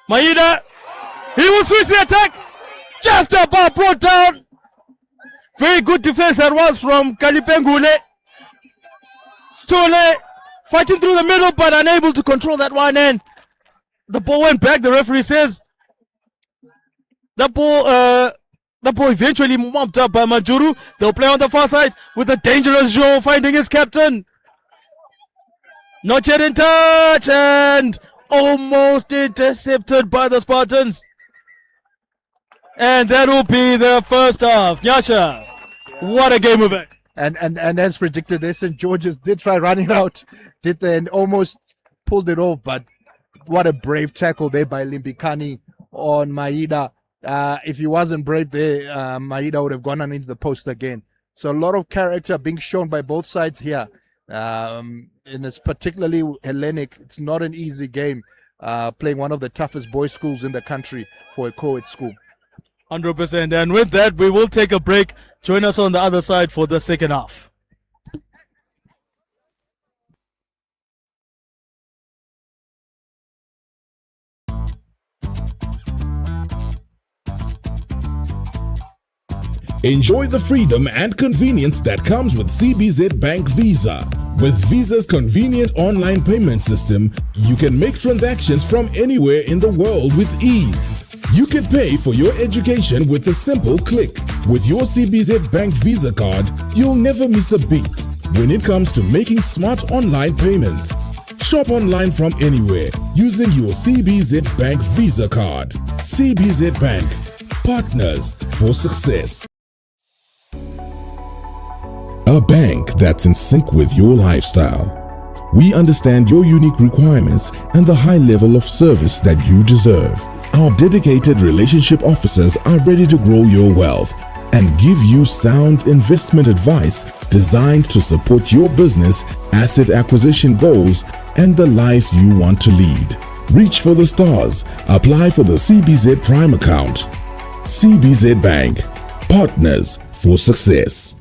Maida, he will switch the attack. Just about brought down. Very good defense that was from Kalipengule. Stole fighting through the middle but unable to control that one end. The ball went back. The referee says the ball eventually mopped up by Majuru. They'll play on the far side with a dangerous Joe finding his captain. Not yet in touch and almost intercepted by the Spartans. And that will be the first half. Nyasha, what a game of it. And as predicted, there St. George's did try running out, did they, and almost pulled it off, but what a brave tackle there by Limbikani on Maida. If he wasn't brave there, Maida would have gone on into the post again. So a lot of character being shown by both sides here. And it's particularly Hellenic. It's not an easy game playing one of the toughest boys' schools in the country for a co-ed school. 100%. And with that, we will take a break. Join us on the other side for the second half. Enjoy the freedom and convenience that comes with CBZ Bank Visa. With Visa's convenient online payment system, you can make transactions from anywhere in the world with ease. You can pay for your education with a simple click. With your CBZ Bank Visa card, you'll never miss a beat when it comes to making smart online payments. Shop online from anywhere using your CBZ Bank Visa card. CBZ Bank, partners for success. A bank that's in sync with your lifestyle. We understand your unique requirements and the high level of service that you deserve. Our dedicated relationship officers are ready to grow your wealth and give you sound investment advice designed to support your business, asset acquisition goals, and the life you want to lead. Reach for the stars. Apply for the CBZ Prime account. CBZ Bank, partners for success.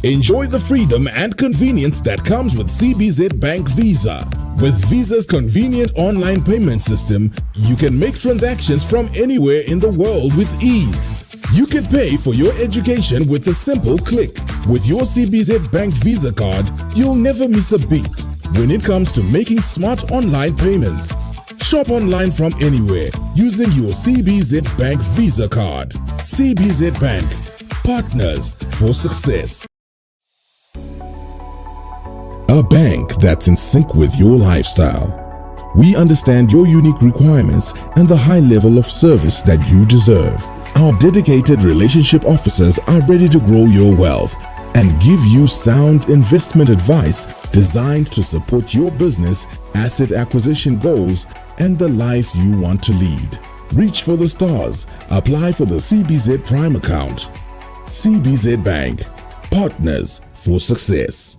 Enjoy the freedom and convenience that comes with CBZ Bank Visa. With Visa's convenient online payment system, you can make transactions from anywhere in the world with ease. You can pay for your education with a simple click. With your CBZ Bank Visa card, you'll never miss a beat when it comes to making smart online payments. Shop online from anywhere using your CBZ Bank Visa card. CBZ Bank, partners for success. A bank that's in sync with your lifestyle. We understand your unique requirements and the high level of service that you deserve. Our dedicated relationship officers are ready to grow your wealth and give you sound investment advice designed to support your business, asset acquisition goals, and the life you want to lead. Reach for the stars. Apply for the CBZ Prime account. CBZ Bank, partners for success.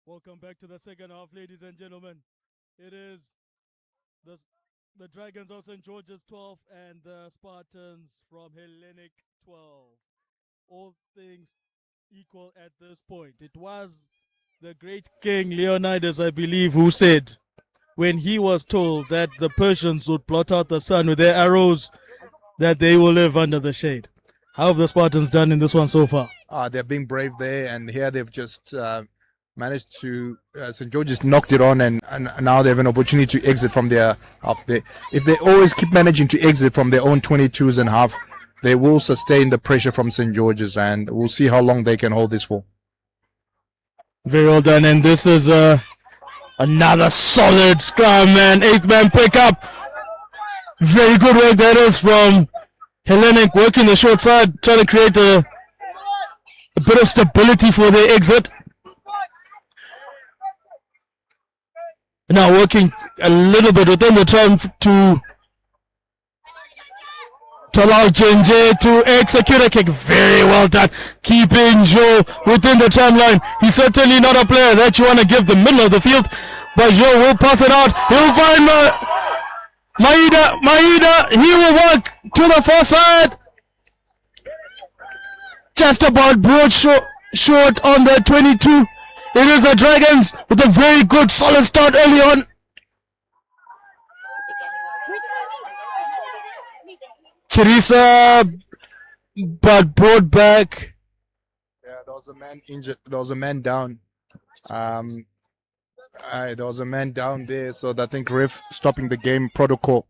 Welcome back to the second half, ladies and gentlemen. It is the, the Dragons of St. George's 12 and the Spartans from Hellenic 12. All things equal at this point. It was the great King Leonidas, I believe, who said when he was told that the Persians would blot out the sun with their arrows, that they will live under the shade. How have the Spartans done in this one so far? They're being brave there, and here they've just managed to. St. George's knocked it on, and now they have an opportunity to exit from their half. If they always keep managing to exit from their own 22s and half, they will sustain the pressure from St. George's, and we'll see how long they can hold this for. Very well done, and this is another solid scrum, man. Eighth man pickup. Very good work that is from Hellenic, working the short side, trying to create a bit of stability for their exit. Now working a little bit within the time to allow Jenje to execute a kick. Very well done. Keeping Joe within the timeline. He's certainly not a player that you want to give the middle of the field, but Joe will pass it out. He'll find Maida. He will work to the far side. Just about broad short on the 22. It is the Dragons with a very good solid start early on. Teresa, but brought back. Yeah, there was a man injured. There was a man down. There was a man down there, so I think ref stopping the game protocol.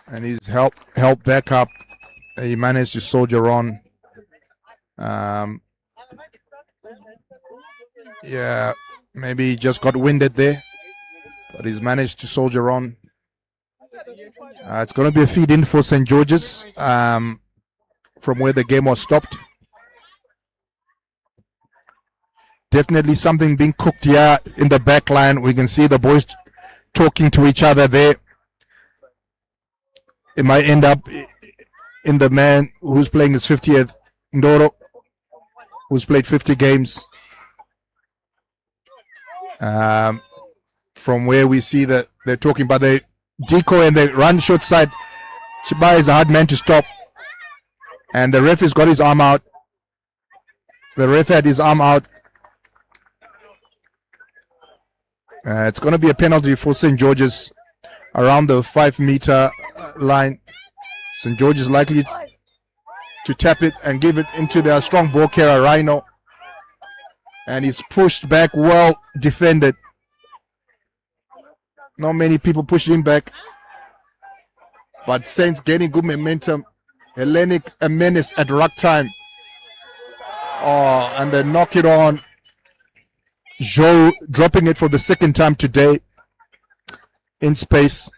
And he's helped back up. He managed to soldier on. Yeah, maybe he just got winded there, but he's managed to soldier on. It's going to be a feed in for St. George's from where the game was stopped. Definitely something being cooked here in the back line. We can see the boys talking to each other there. It might end up in the man who's playing his 50th, Ndoro, who's played 50 games. From where we see that they're talking about the decoy and the run short side. Chibai is a hard man to stop. And the ref has got his arm out. The ref had his arm out. It's going to be a penalty for St. George's around the 5-meter line. St. George is likely to tap it and give it into their strong ball carrier, Rhino. And he's pushed back, well defended. Not many people pushing back. But Saints getting good momentum. Hellenic a menace at ruck time. Oh, and they knock it on. Joe dropping it for the second time today in space.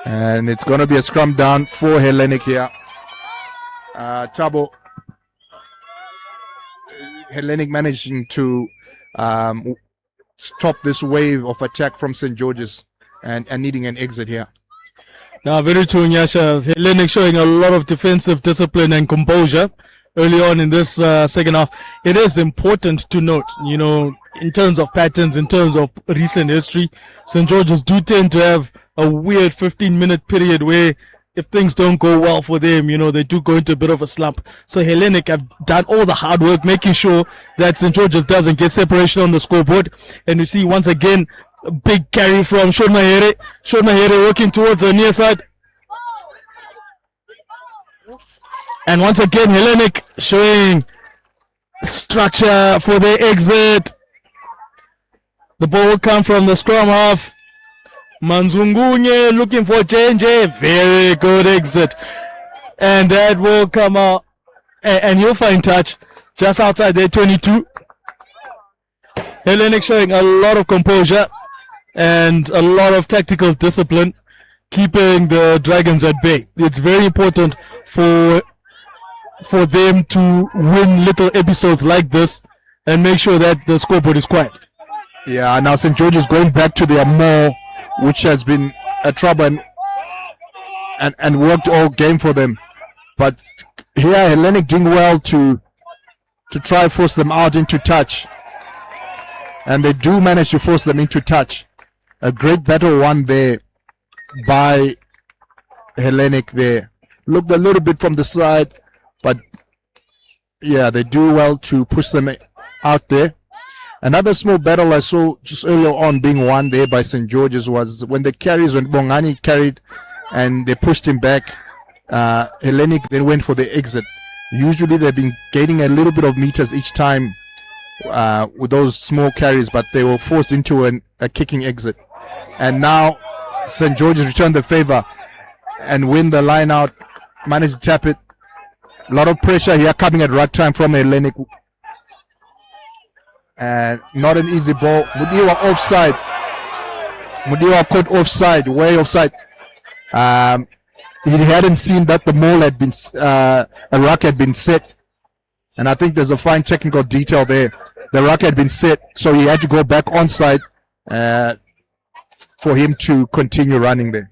And it's going to be a scrum down for Hellenic here. Tabo. Hellenic managing to stop this wave of attack from St. George's and needing an exit here. Now, very true, Nyasha. Hellenic showing a lot of defensive discipline and composure early on in this second half. It is important to note, you know, in terms of patterns, in terms of recent history, St. George's do tend to have a weird 15-minute period where if things don't go well for them, you know, they do go into a bit of a slump. So Hellenic have done all the hard work, making sure that St. George's doesn't get separation on the scoreboard. And you see, once again, a big carry from Sean Mahere. Sean Mahere working towards the near side. And once again, Hellenic showing structure for their exit. The ball will come from the scrum half. Manzungunye looking for JNJ. Very good exit. And that will come out. And you'll find touch just outside their 22. Hellenic showing a lot of composure and a lot of tactical discipline, keeping the Dragons at bay. It's very important for them to win little episodes like this and make sure that the scoreboard is quiet. Yeah, now St. George is going back to their maul, which has been a trouble and worked all game for them. But here, Hellenic doing well to try force them out into touch. And they do manage to force them into touch. A great battle won there by Hellenic there. Looked a little bit from the side, but yeah, they do well to push them out there. Another small battle I saw just earlier on being won there by St. George's was when the carries, when Bongani carried and they pushed him back, Hellenic then went for the exit. Usually they've been gaining a little bit of meters each time with those small carries, but they were forced into a kicking exit. And now St. George's returned the favor and win the line out, managed to tap it. A lot of pressure here coming at ruck time from Hellenic. And not an easy ball. Mudiwa offside. Mudiwa caught offside, way offside. He hadn't seen that the maul had been, a ruck had been set. And I think there's a fine technical detail there. The ruck had been set, so he had to go back onside for him to continue running there.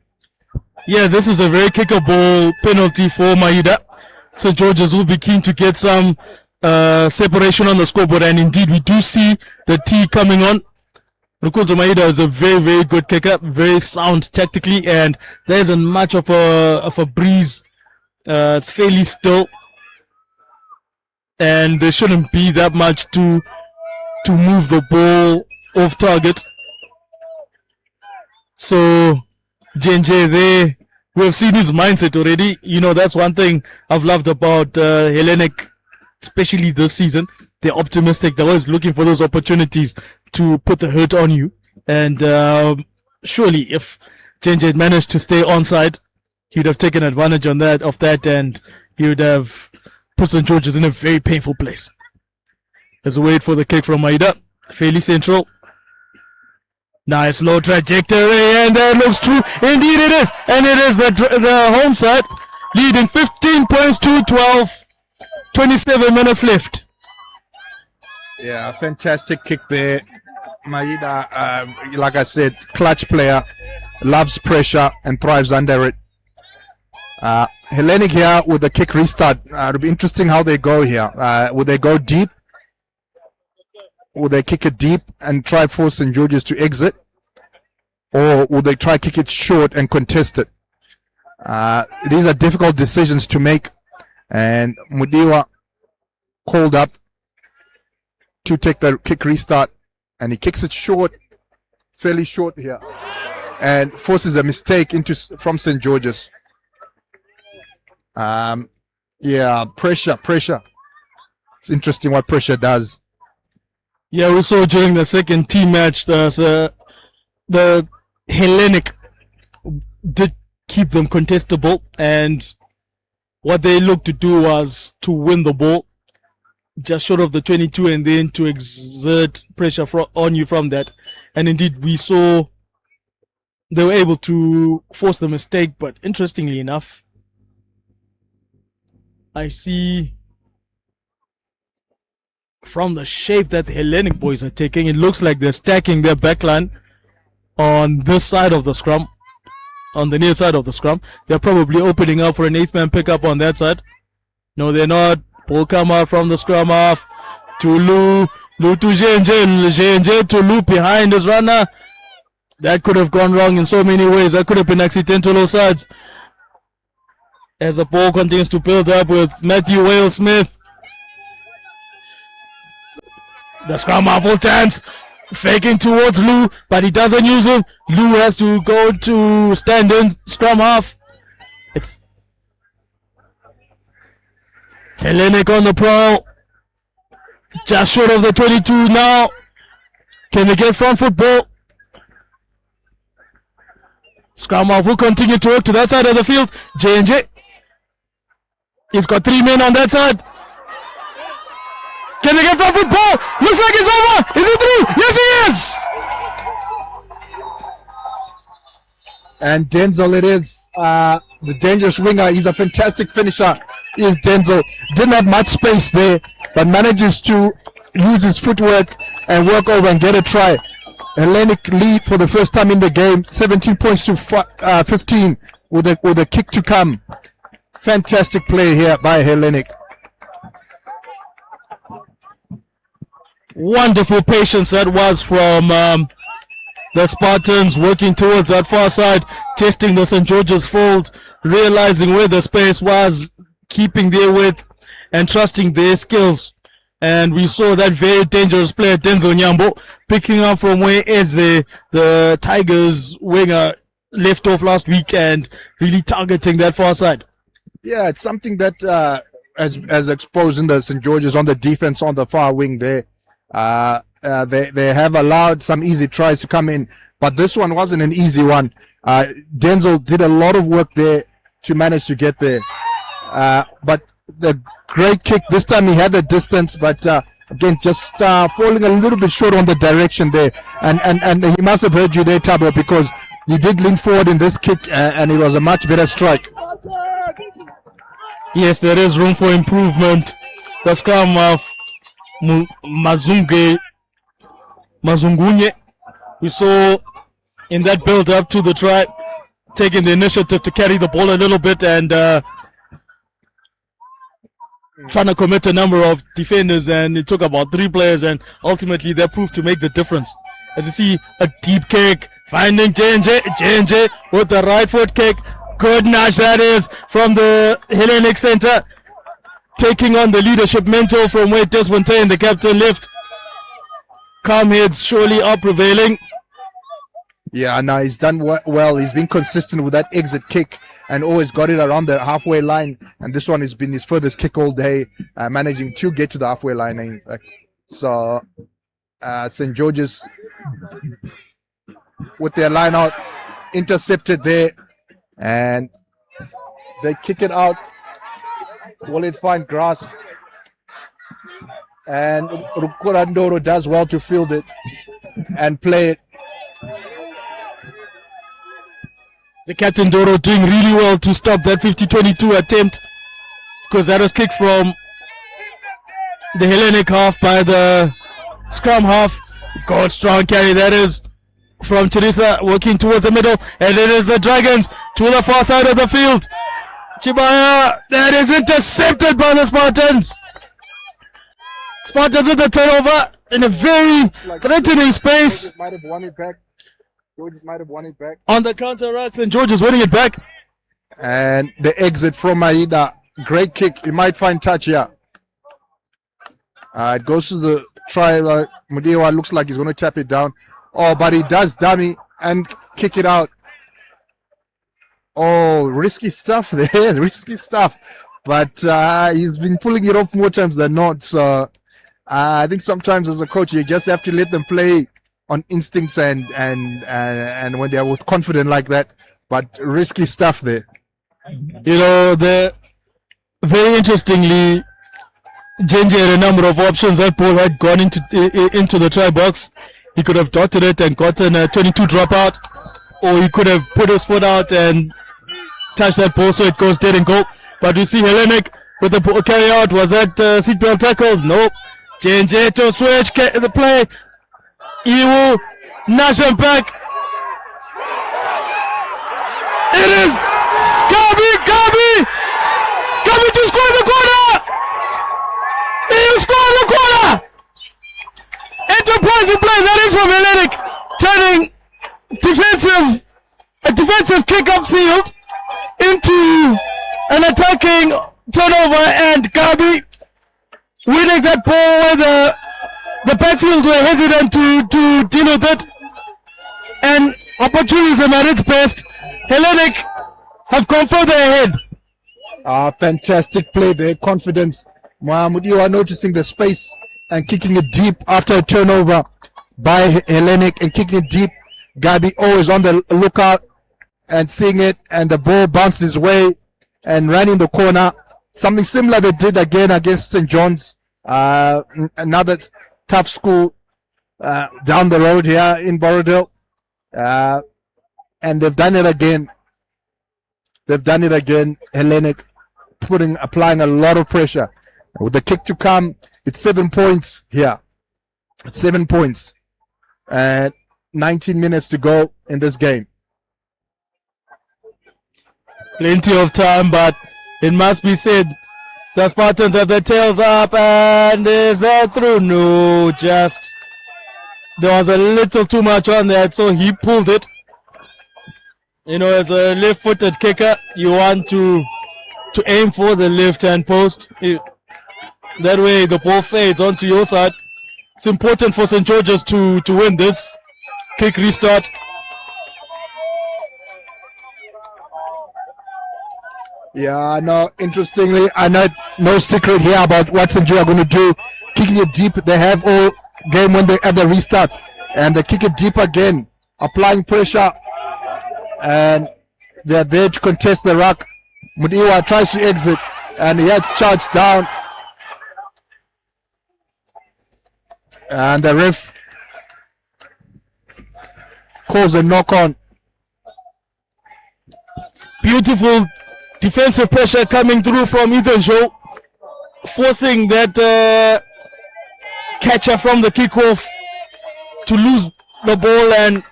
Yeah, this is a very kickable penalty for Maida. St. George's will be keen to get some separation on the scoreboard, and indeed we do see the T coming on. Rukunzo Maida is a very, very good kicker, very sound tactically, and there isn't much of a breeze. It's fairly still, and there shouldn't be that much to move the ball off target. So JJ there. We have seen his mindset already. You know, that's one thing I've loved about Hellenic, especially this season. They're optimistic. They're always looking for those opportunities to put the hurt on you. And surely, if JJ had managed to stay onside, he would have taken advantage of that, and he would have put St. George's in a very painful place. There's a wait for the kick from Maida. Fairly central. Nice low trajectory, and that looks true. Indeed it is. And it is the home side leading 15 points to 12. 27 minutes left. Yeah, fantastic kick there. Maida, like I said, clutch player, loves pressure and thrives under it. Hellenic here with the kick restart. It'll be interesting how they go here. Will they go deep? Will they kick it deep and try force St. George's to exit? Or will they try kick it short and contest it? These are difficult decisions to make. And Mudiwa called up to take the kick restart. And he kicks it short, fairly short here. And forces a mistake from St. George's. Yeah, pressure. It's interesting what pressure does. Yeah, we saw during the second team match the Hellenic did keep them contestable, and what they looked to do was to win the ball just short of the 22 and then to exert pressure on you from that. And indeed, we saw they were able to force the mistake, but interestingly enough, I see from the shape that the Hellenic boys are taking, it looks like they're stacking their backline on this side of the scrum, on the near side of the scrum. They're probably opening up for an 8-man pickup on that side. No, they're not. Ball come out from the scrum half to Lou to JNJ to Lou behind his runner. That could have gone wrong in so many ways. That could have been accidental offsides. As the ball continues to build up with Matthew Wales Smith. The scrum half will chance, faking towards Lou, but he doesn't use him. Lou has to go to stand in scrum half. It's Hellenic on the prowl, just short of the 22 now. Can they get front football? Scrum half will continue to work to that side of the field. J&J, he's got 3 men on that side. Can they get front football? Looks like it's over. Is it through? Yes, he is. And Denzel it is. The dangerous winger. He's a fantastic finisher. He is Denzel. Didn't have much space there, but manages to use his footwork and work over and get a try. Hellenic lead for the first time in the game. 17 points to 15 with a kick to come. Fantastic play here by Hellenic. Wonderful patience that was from the Spartans, working towards that far side, testing the St. George's fold, realizing where the space was, keeping their width and trusting their skills. And we saw that very dangerous player Denzel Nyambo picking up from where Eze, the Tigers winger, left off last week and really targeting that far side. Yeah, it's something that as exposed in the St. George's on the defense on the far wing there. They have allowed some easy tries to come in, but this one wasn't an easy one. Denzel did a lot of work there to manage to get there. But the great kick, this time he had the distance, but again, just falling a little bit short on the direction there. And he must have heard you there, Tabo, because he did lean forward in this kick, and it was a much better strike. Yes, there is room for improvement. The scrum of Mazungunye, we saw in that build up to the try, taking the initiative to carry the ball a little bit and trying to commit a number of defenders, and it took about 3 players, and ultimately that proved to make the difference. As you see, a deep kick, finding J&J with the right foot kick. Good nudge that is from the Hellenic center, taking on the leadership mentor from where Desmontaine, the captain, left. Calm heads surely are prevailing. Yeah, no, he's done well. He's been consistent with that exit kick and always got it around the halfway line. And this one has been his furthest kick all day, managing to get to the halfway line. In fact, so St. George's with their line out, intercepted there, and they kick it out. Will it find grass? And Rukurandoro does well to field it and play it. The captain Doro doing really well to stop that 50-22 attempt, because that was kicked from the Hellenic half by the scrum half. God, strong carry that is from Teresa, working towards the middle, and it is the Dragons to the far side of the field. Chibaya, that is intercepted by the Spartans. Spartans with the turnover in a very threatening space. Might have won it back. Georges might have won it back. On the counter-attack, and George is winning it back. And the exit from Maida. Great kick. He might find touch here. It goes to the try. Mudiwa looks like he's going to tap it down. Oh, but he does dummy and kick it out. Oh, risky stuff there. Risky stuff. But he's been pulling it off more times than not. So I think sometimes as a coach, you just have to let them play on instincts and when they are with confident like that, but risky stuff there. You know, very interestingly, Genji had a number of options. That ball had gone into the try box. He could have dotted it and gotten a 22 dropout, or he could have put his foot out and touched that ball so it goes dead and goal. But we see Hellenic with the ball carry out. Was that seatbelt tackle? Nope. Genji to switch the play. He will nash him back. It is Gabi to score the corner. He will score the corner. Enterprising play. That is from Hellenic, turning a defensive kick upfield into an attacking turnover, and Gabi winning that ball where the backfield were hesitant to deal with it, and opportunism at its best. Hellenic have gone further ahead. Fantastic play there, confidence. Mohamed, you are noticing the space and kicking it deep after a turnover by Hellenic and kicking it deep. Gabi always on the lookout and seeing it, and the ball bounced his way and ran in the corner. Something similar they did again against St. John's. Another tough school down the road here in Borrowdale, and they've done it again. Hellenic applying a lot of pressure with the kick to come. It's 7 points here. It's 7 points, and 19 minutes to go in this game. Plenty of time, but it must be said, the Spartans have their tails up, and is that through? No, just there was a little too much on that, so he pulled it. You know, as a left-footed kicker, you want to aim for the left-hand post. That way the ball fades onto your side. It's important for St. George's to win this kick restart. Yeah, no, interestingly, I know no secret here about what St. George are going to do. Kicking it deep, they have all game when they at the restarts, and they kick it deep again, applying pressure, and they're there to contest the ruck. Mudiwa tries to exit, and he gets charged down, and the ref calls a knock on. Beautiful defensive pressure coming through from Ethan Shaw, forcing that catcher from the kickoff to lose the ball, and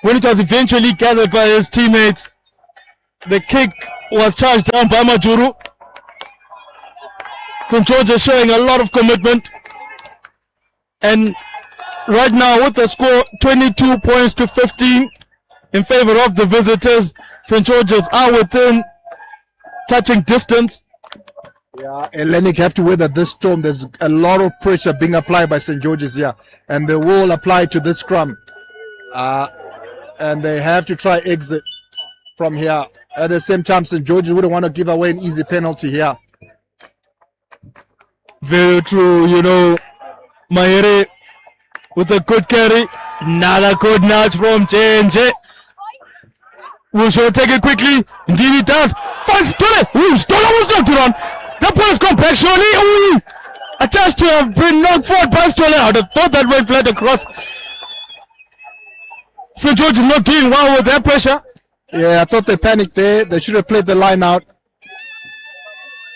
when it was eventually gathered by his teammates, the kick was charged down by Majuru. St. George is showing a lot of commitment, and right now with the score 22 points to 15 in favor of the visitors, St. George's are within touching distance. Yeah, Hellenic have to weather this storm. There's a lot of pressure being applied by St. George's here, and they will apply to this scrum. and they have to try exit from here. At the same time, St. George's wouldn't want to give away an easy penalty here. Very true, you know. Mahere with a good carry. Another good nudge from JNJ. Will Shaw take it quickly? Indeed he does. First Stolle. Ooh, Stolle was knocked it on. That ball has gone back surely. Ooh, a chance to have been knocked forward by Stolle. I would have thought that went flat across. St. George is not doing well with that pressure. Yeah, I thought they panicked there. They should have played the line out.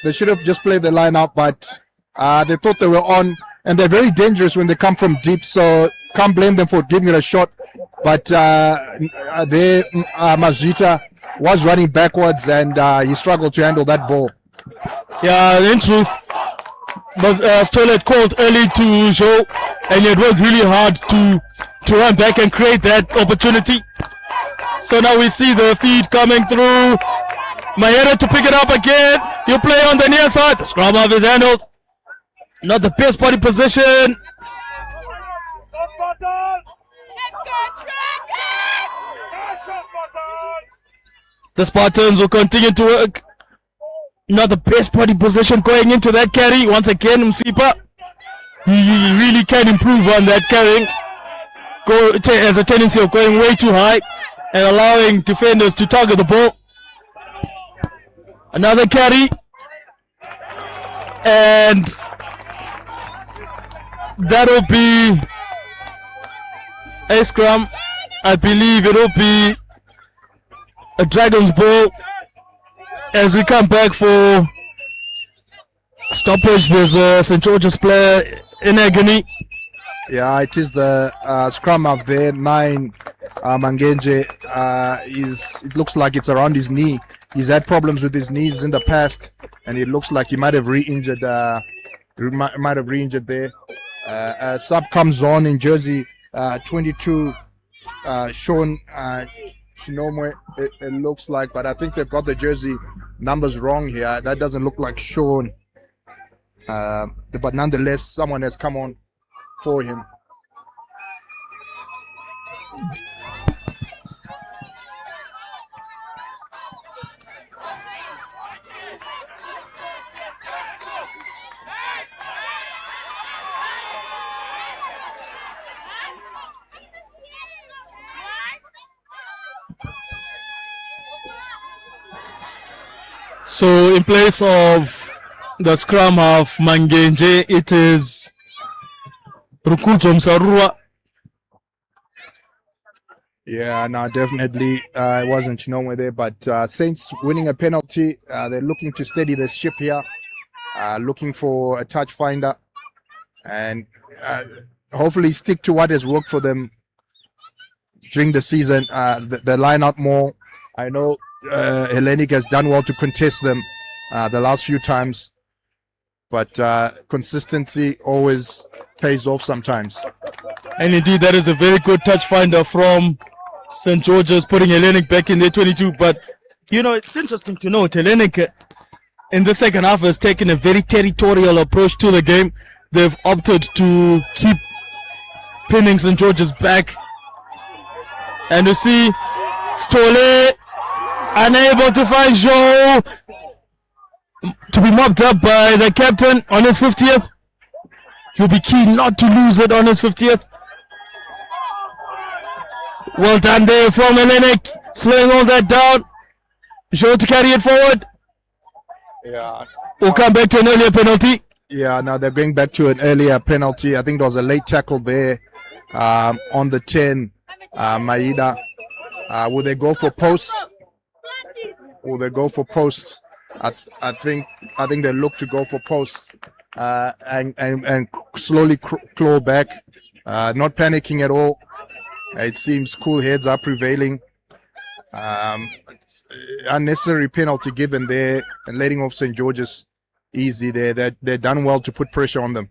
They should have just played the line out, but they thought they were on. And they're very dangerous when they come from deep, so can't blame them for giving it a shot. But Mazita was running backwards, and he struggled to handle that ball. Yeah, in truth, but Stolle had called early to show, and he had worked really hard to run back and create that opportunity. So now we see the feed coming through. Mahere to pick it up again. You play on the near side. The scrum half is handled. Not the best body position. The Spartans will continue to work. Not the best body position going into that carry. Once again, Msipa, he really can improve on that carrying. Has a tendency of going way too high and allowing defenders to target the ball. Another carry. And that'll be a scrum. I believe it'll be a Dragon's ball as we come back for stoppage. There's a St. George's player in agony. Yeah, it is the scrum half there. 9 Mangenje. It looks like it's around his knee. He's had problems with his knees in the past, and it looks like he might have re-injured. There. A sub comes on in jersey 22. Sean Shinomwe. It looks like, but I think they've got the jersey numbers wrong here. That doesn't look like Sean. But nonetheless, someone has come on for him. So in place of the scrum half Mangenje, it is Rukudzo Msarura. Yeah, no, definitely. It wasn't Chinonwe there, but Saints winning a penalty. They're looking to steady the ship here, looking for a touch finder, and hopefully stick to what has worked for them during the season. The line out more. I know Hellenic has done well to contest them the last few times, but consistency always pays off sometimes. And indeed, that is a very good touch finder from St. George's, putting Hellenic back in their 22. But, you know, it's interesting to note, Hellenic in the second half has taken a very territorial approach to the game. They've opted to keep pinning St. George's back. And you see Stolle unable to find Joe, to be mopped up by the captain on his 50th. He'll be keen not to lose it on his 50th. Well done there from Hellenic, slowing all that down. Joe to carry it forward. Yeah. We'll come back to an earlier penalty. Yeah, now they're going back to an earlier penalty. I think there was a late tackle there on the 10, Maida. Will they go for posts? Will they go for posts? I think they look to go for posts and slowly claw back, not panicking at all. It seems cool heads are prevailing. Unnecessary penalty given there and letting off St. George's easy there. They're done well to put pressure on them.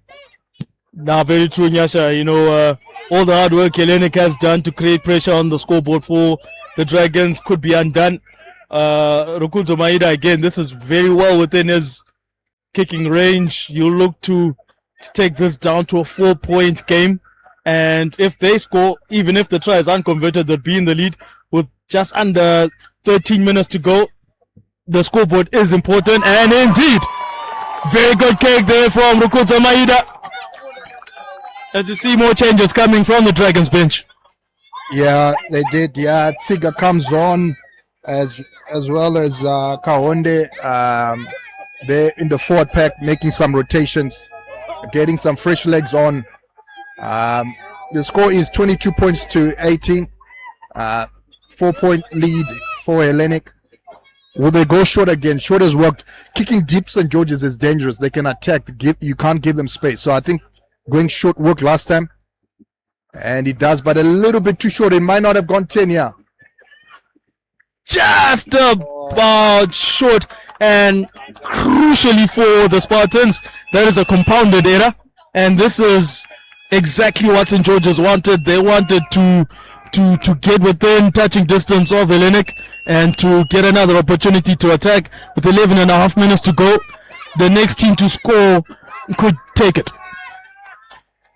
Now, very true, Nyasha. You know, all the hard work Hellenic has done to create pressure on the scoreboard for the Dragons could be undone. Rukudzo Maida, again, this is very well within his kicking range. You look to take this down to a 4-point game And if they score, even if the try is unconverted, they'll be in the lead with just under 13 minutes to go. The scoreboard is important, and indeed, very good kick there from Rukuto Maida. As you see more changes coming from the Dragons bench. Yeah, they did. Yeah, Tsiga comes on as well as Kahonde. They're in the forward pack, making some rotations, getting some fresh legs on. The score is 22 points to 18. 4-point lead for Hellenic. Will they go short again? Short as well. Kicking deep St. George's is dangerous. They can attack. You can't give them space. So I think going short worked last time. And it does, but a little bit too short. It might not have gone 10, yeah. Just about short, and crucially for the Spartans, that is a compounded error. And this is exactly what St. George's wanted. They wanted to get within touching distance of Hellenic and to get another opportunity to attack with 11 and a half minutes to go. The next team to score could take it.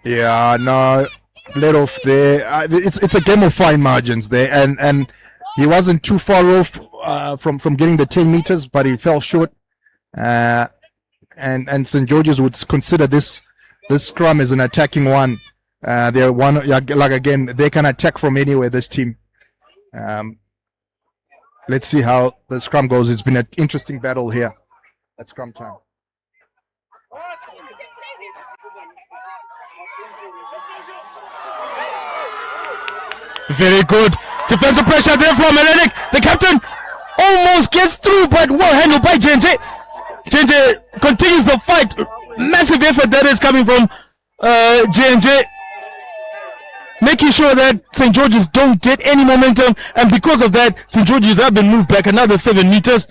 Yeah, no, let off there. It's a game of fine margins there, and he wasn't too far off from getting the 10 meters, but he fell short. And St. George's would consider this scrum as an attacking one. They're one, like again, they can attack from anywhere, this team. Let's see how the scrum goes. It's been an interesting battle here at scrum time. Very good defensive pressure there from Hellenic. The captain almost gets through, but well handled by JNJ. JNJ continues the fight. Massive effort that is coming from JNJ, making sure that St. George's don't get any momentum, and because of that, St. George's have been moved back another 7 meters.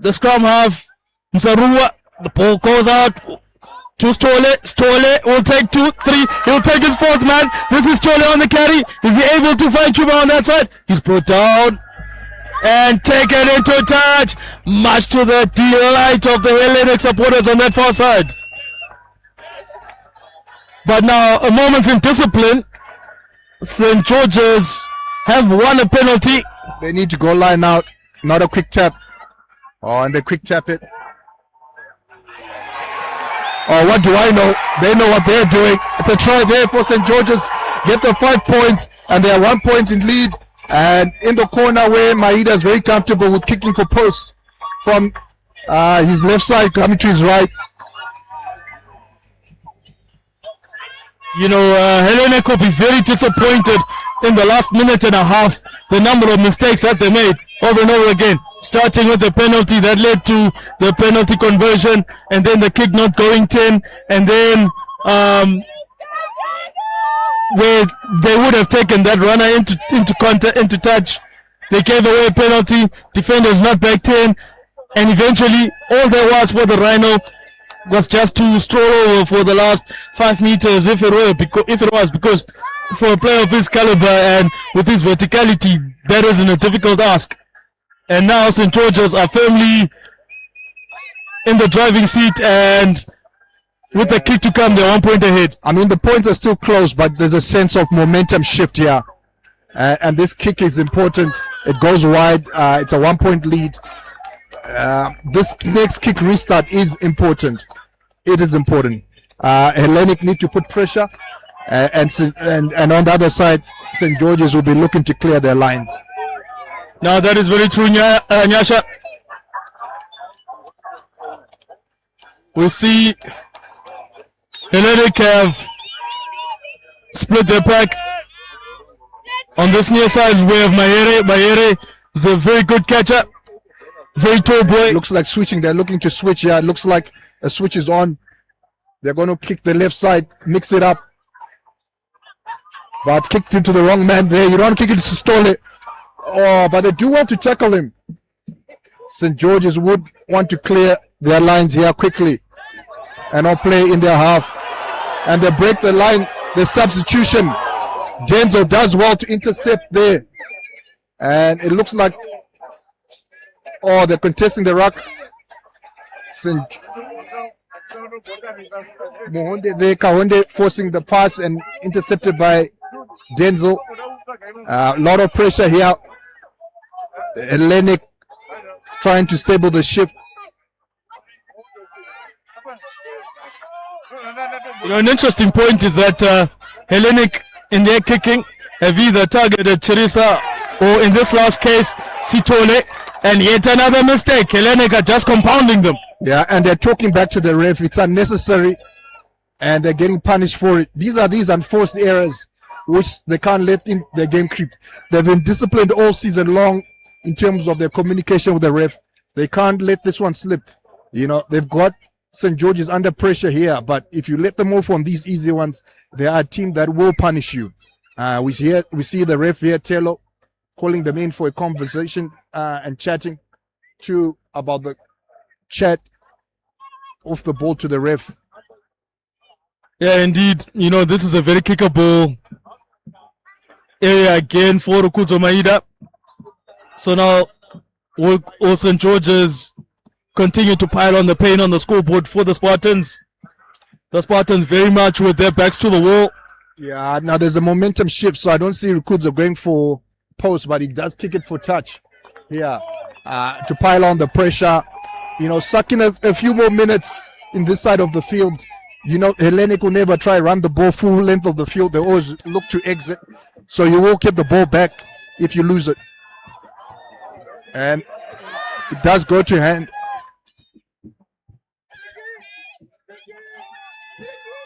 The scrum half, Msarua, the ball goes out to Stole will take 2, 3, he'll take his 4th man. This is Stole on the carry. Is he able to find Chuba on that side? He's brought down and taken into touch, much to the delight of the Hellenic supporters on that far side. But now, a moment's in discipline. St. George's have won a penalty. They need to go line out, not a quick tap. Oh, and they quick tap it. Oh, what do I know? They know what they're doing. It's a try there for St. George's. Get the 5 points, and they are 1 point in lead. And in the corner where Maida is very comfortable with kicking for post from his left side coming to his right. You know, Hellenic will be very disappointed in the last minute and a half. The number of mistakes that they made over and over again. Starting with the penalty that led to the penalty conversion, and then the kick not going 10, and then where they would have taken that runner into touch, they gave away a penalty. Defenders not back 10, and eventually all there was for the Rhino was just to stroll over for the last 5 meters, if it was because for a player of his caliber and with his verticality, that isn't a difficult ask. And now St. George's are firmly in the driving seat, and with the kick to come, they're 1 point ahead. I mean, the points are still close, but there's a sense of momentum shift here. And this kick is important. It goes wide. It's a 1 point lead. This next kick restart is important. It is important. Hellenic need to put pressure. And on the other side, St. George's will be looking to clear their lines. Now that is very true, Nyasha. We see Hellenic have split their pack. On this near side, we have Mahere. Mahere is a very good catcher. Very tall boy. Looks like switching. They're looking to switch. Yeah, it looks like a switch is on. They're going to kick the left side, mix it up. But kicked into the wrong man there. You don't kick it to Stole. Oh, but they do want to tackle him. St. George's would want to clear their lines here quickly and not play in their half. And they break the line. The substitution. Denzo does well to intercept there. And it looks like, oh, they're contesting the ruck. Mohonde there, Kahonde forcing the pass and intercepted by Denzel. A lot of pressure here. Hellenic trying to stable the ship. You know, an interesting point is that Hellenic in their kicking have either targeted Teresa or in this last case Sitole, and yet another mistake. Hellenic are just compounding them. Yeah, and they're talking back to the ref. It's unnecessary and they're getting punished for it. These are these unforced errors which they can't let in their game creep. They've been disciplined all season long in terms of their communication with the ref. They can't let this one slip. You know, they've got St. George's under pressure here, but if you let them off on these easy ones, they are a team that will punish you. We see the ref here, Tello, calling them in for a conversation and chatting about the chat off the ball to the ref. Yeah, indeed. You know, this is a very kickable area again for Rukudzo Maida. So now, will St. George's continue to pile on the pain on the scoreboard for the Spartans? The Spartans very much with their backs to the wall. Yeah, now there's a momentum shift, so I don't see Rukudzo going for post, but he does kick it for touch. Yeah, to pile on the pressure. You know, sucking a few more minutes in this side of the field. You know, Hellenic will never try run the ball full length of the field. They always look to exit. So you will get the ball back if you lose it. And it does go to hand.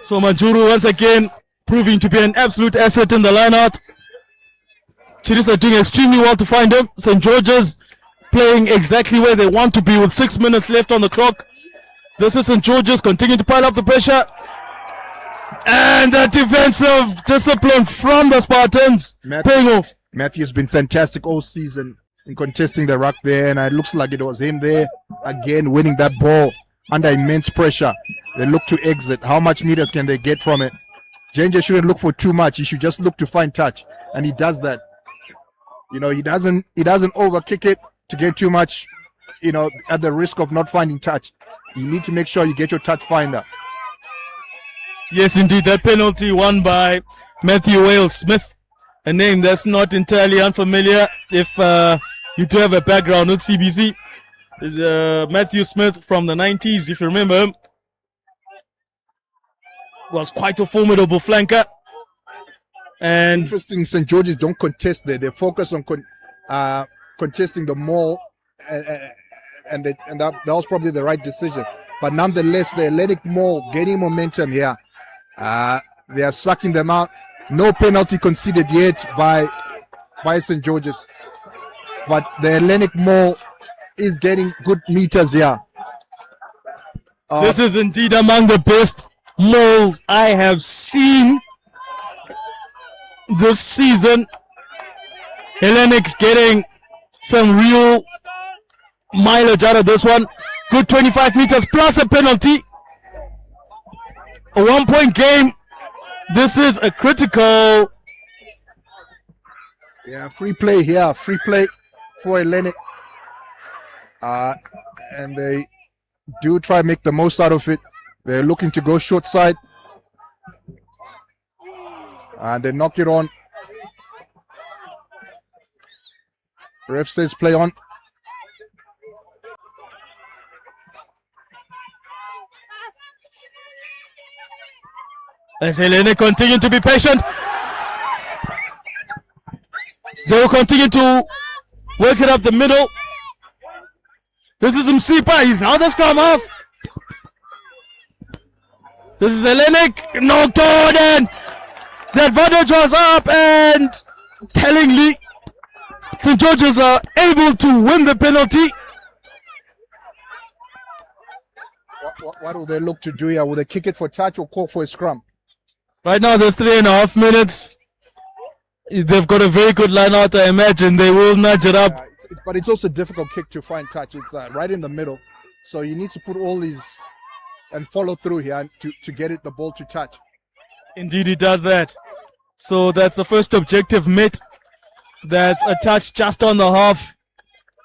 So Majuru once again proving to be an absolute asset in the lineout. Chirisa doing extremely well to find him. St. George's playing exactly where they want to be with 6 minutes left on the clock. This is St. George's continuing to pile up the pressure. And the defensive discipline from the Spartans paying off. Matthew's been fantastic all season in contesting the ruck there, and it looks like it was him there again winning that ball under immense pressure. They look to exit. How much meters can they get from it? Jenja shouldn't look for too much. He should just look to find touch, and he does that. You know, he doesn't overkick it to get too much, you know, at the risk of not finding touch. You need to make sure you get your touch finder. Yes, indeed. That penalty won by Matthew Wales Smith, a name that's not entirely unfamiliar if you do have a background with CBC. Is Matthew Smith from the 90s, if you remember him. Was quite a formidable flanker. And interesting, St. George's don't contest there. They focus on contesting the maul, and that was probably the right decision. But nonetheless, the Hellenic maul gaining momentum here. They are sucking them out. No penalty conceded yet by St. George's. But the Hellenic maul is getting good meters here. This is indeed among the best mauls I have seen this season. Hellenic getting some real mileage out of this one. Good 25 meters plus a penalty. A 1-point game. This is a critical. Yeah, free play here. Free play for Hellenic. And they do try to make the most out of it. They're looking to go short side. And they knock it on. Ref says play on. As Hellenic continue to be patient. They will continue to work it up the middle. This is Msipa. He's now the scrum half. This is Hellenic. Knocked on, and the advantage was up, and tellingly St. George's are able to win the penalty. What will they look to do here? Will they kick it for touch or call for a scrum? Right now there's 3.5 minutes. They've got a very good line out. I imagine they will nudge it up. But it's also a difficult kick to find touch. It's right in the middle. So you need to put all these and follow through here to get the ball to touch. Indeed, he does that. So that's the first objective met. That's a touch just on the half.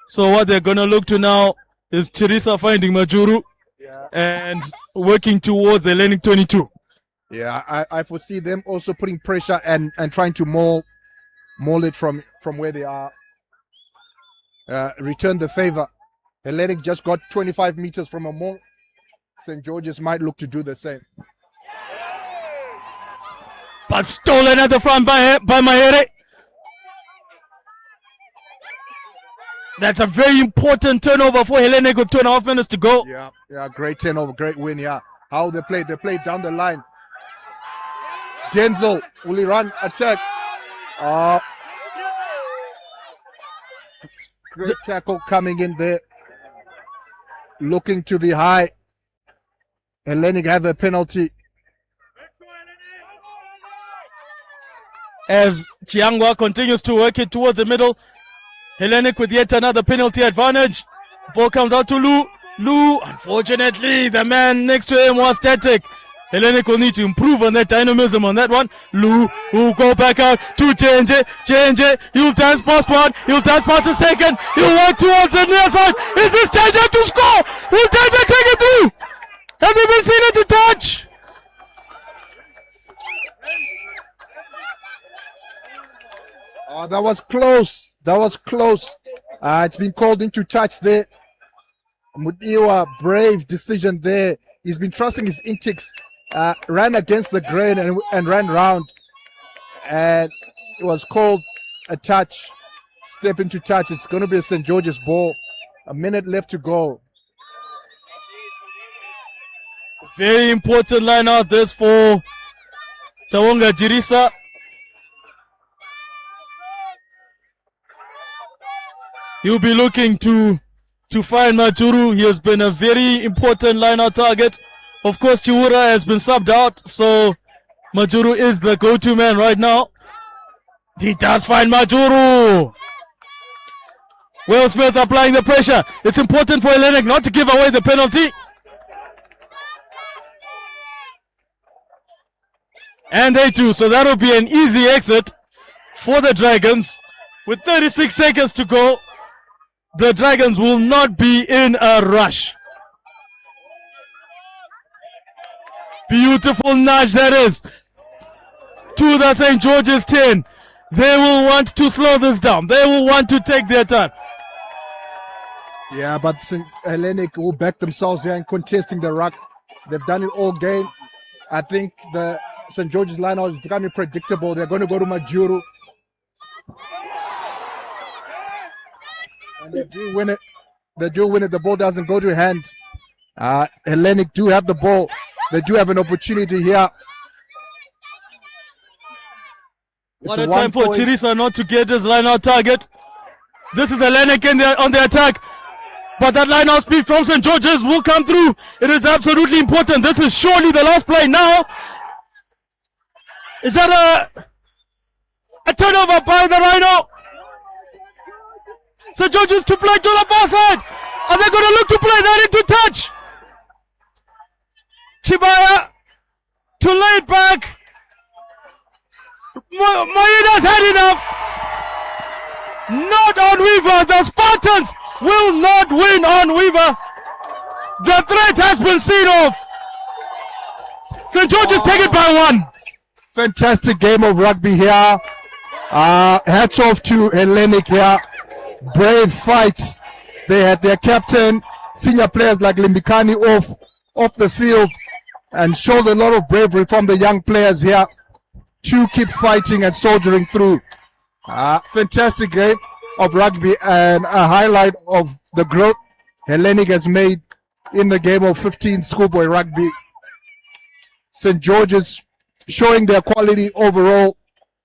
So what they're going to look to now is Chirisa finding Majuru. Yeah. And working towards Hellenic 22. Yeah, I foresee them also putting pressure and trying to maul it from where they are. Return the favor. Hellenic just got 25 meters from a maul. St. George's might look to do the same. But stolen at the front by Mahere. That's a very important turnover for Hellenic with 2.5 minutes to go. Yeah, great turnover, great win, yeah. How they played down the line. Denzel, will he run, attack? Great tackle coming in there. Looking to be high. Hellenic have a penalty. As Chiangwa continues to work it towards the middle. Hellenic with yet another penalty advantage. Ball comes out to Lou. Lou, unfortunately, the man next to him was static. Hellenic will need to improve on that dynamism on that one. Lou will go back out to Chenje. Chenje, he'll dance past one. He'll dance past a second. He'll work towards the near side. Is this Chenje to score? Will Chenje take it through? Has he been seen into touch? Oh, that was close. That was close. It's been called into touch there. Mudiwa, brave decision there. He's been trusting his instincts. Ran against the grain and ran round. And it was called a touch. Step into touch. It's going to be a St. George's ball. A minute left to go. Very important line out this for Tawonga Jirisa. He'll be looking to find Majuru. He has been a very important line-out target. Of course, Chiwura has been subbed out, so Majuru is the go-to man right now. He does find Majuru. Will Smith applying the pressure. It's important for Hellenic not to give away the penalty. And they do, so that'll be an easy exit for the Dragons. With 36 seconds to go, the Dragons will not be in a rush. Beautiful nudge that is to the St. George's 10. They will want to slow this down. They will want to take their time. Yeah, but St. Hellenic will back themselves here in contesting the ruck. They've done it all game. I think the St. George's line-out is becoming predictable. They're going to go to Majuru. And they do win it. They do win it. The ball doesn't go to hand. Hellenic do have the ball. They do have an opportunity here. What a time for Chirisa not to get his line-out target. This is Hellenic on the attack. But that line-out speed from St. George's will come through. It is absolutely important. This is surely the last play now. Is that a turnover by the Rhino? St. George's to play to the far side. Are they going to look to play that into touch? Chibaya to lay it back. Maeda's had enough. Not on Weaver. The Spartans will not win on Weaver. The threat has been seen off. St. George's take it by one. Fantastic game of rugby here. Hats off to Hellenic here. Brave fight. They had their captain, senior players like Limbikani off the field, and showed a lot of bravery from the young players here to keep fighting and soldiering through. Fantastic game of rugby and a highlight of the growth Hellenic has made in the game of 15 schoolboy rugby. St. George's showing their quality overall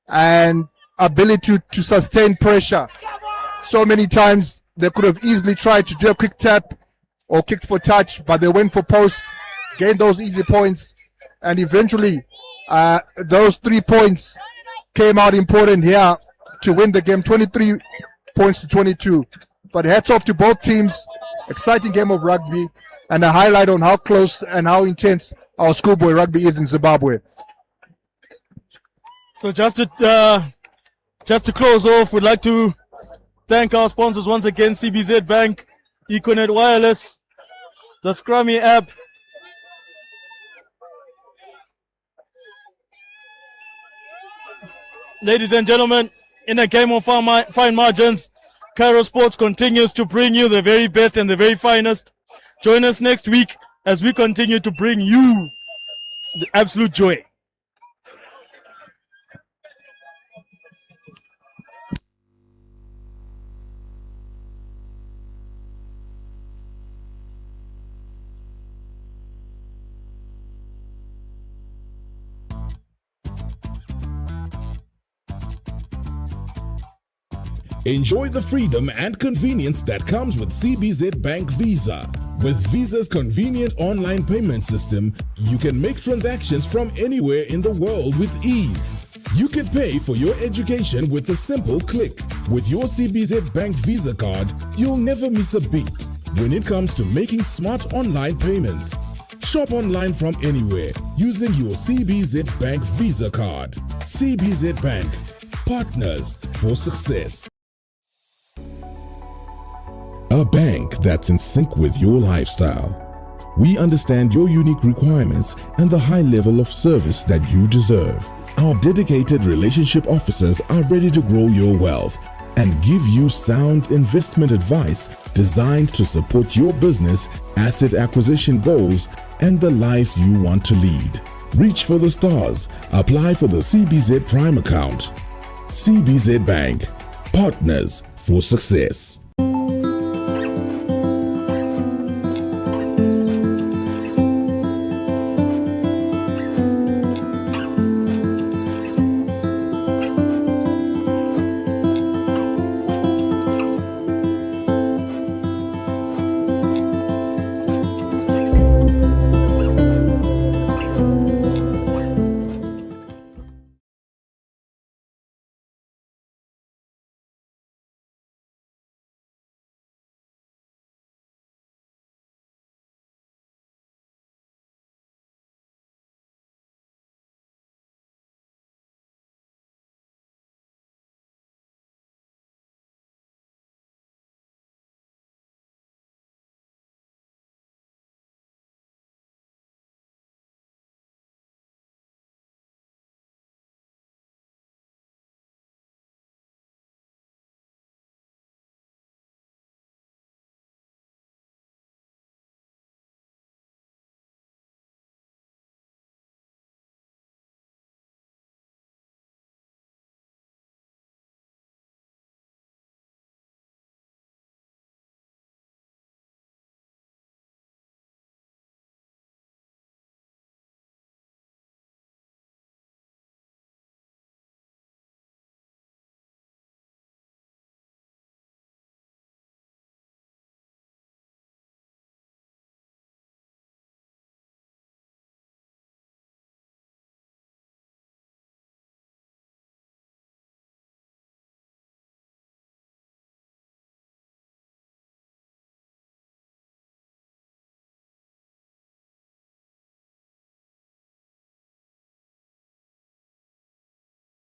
and ability to sustain pressure. So many times they could have easily tried to do a quick tap or kicked for touch, but they went for posts, gained those easy points, and eventually those 3 points came out important here to win the game, 23 points to 22. But hats off to both teams. Exciting game of rugby and a highlight on how close and how intense our schoolboy rugby is in Zimbabwe. So just to close off, we'd like to thank our sponsors once again: CBZ Bank, Econet Wireless, the Scrummy app, Ladies and gentlemen, in a game of fine margins, Cairo Sports continues to bring you the very best and the very finest. Join us next week as we continue to bring you the absolute joy. Enjoy the freedom and convenience that comes with CBZ Bank Visa. With Visa's convenient online payment system, you can make transactions from anywhere in the world with ease. You can pay for your education with a simple click. With your CBZ Bank Visa card, you'll never miss a beat when it comes to making smart online payments. Shop online from anywhere using your CBZ Bank Visa card. CBZ Bank, partners for success. A bank that's in sync with your lifestyle. We understand your unique requirements and the high level of service that you deserve. Our dedicated relationship officers are ready to grow your wealth and give you sound investment advice designed to support your business, asset acquisition goals, and the life you want to lead. Reach for the stars. Apply for the CBZ Prime account. CBZ Bank, partners for success.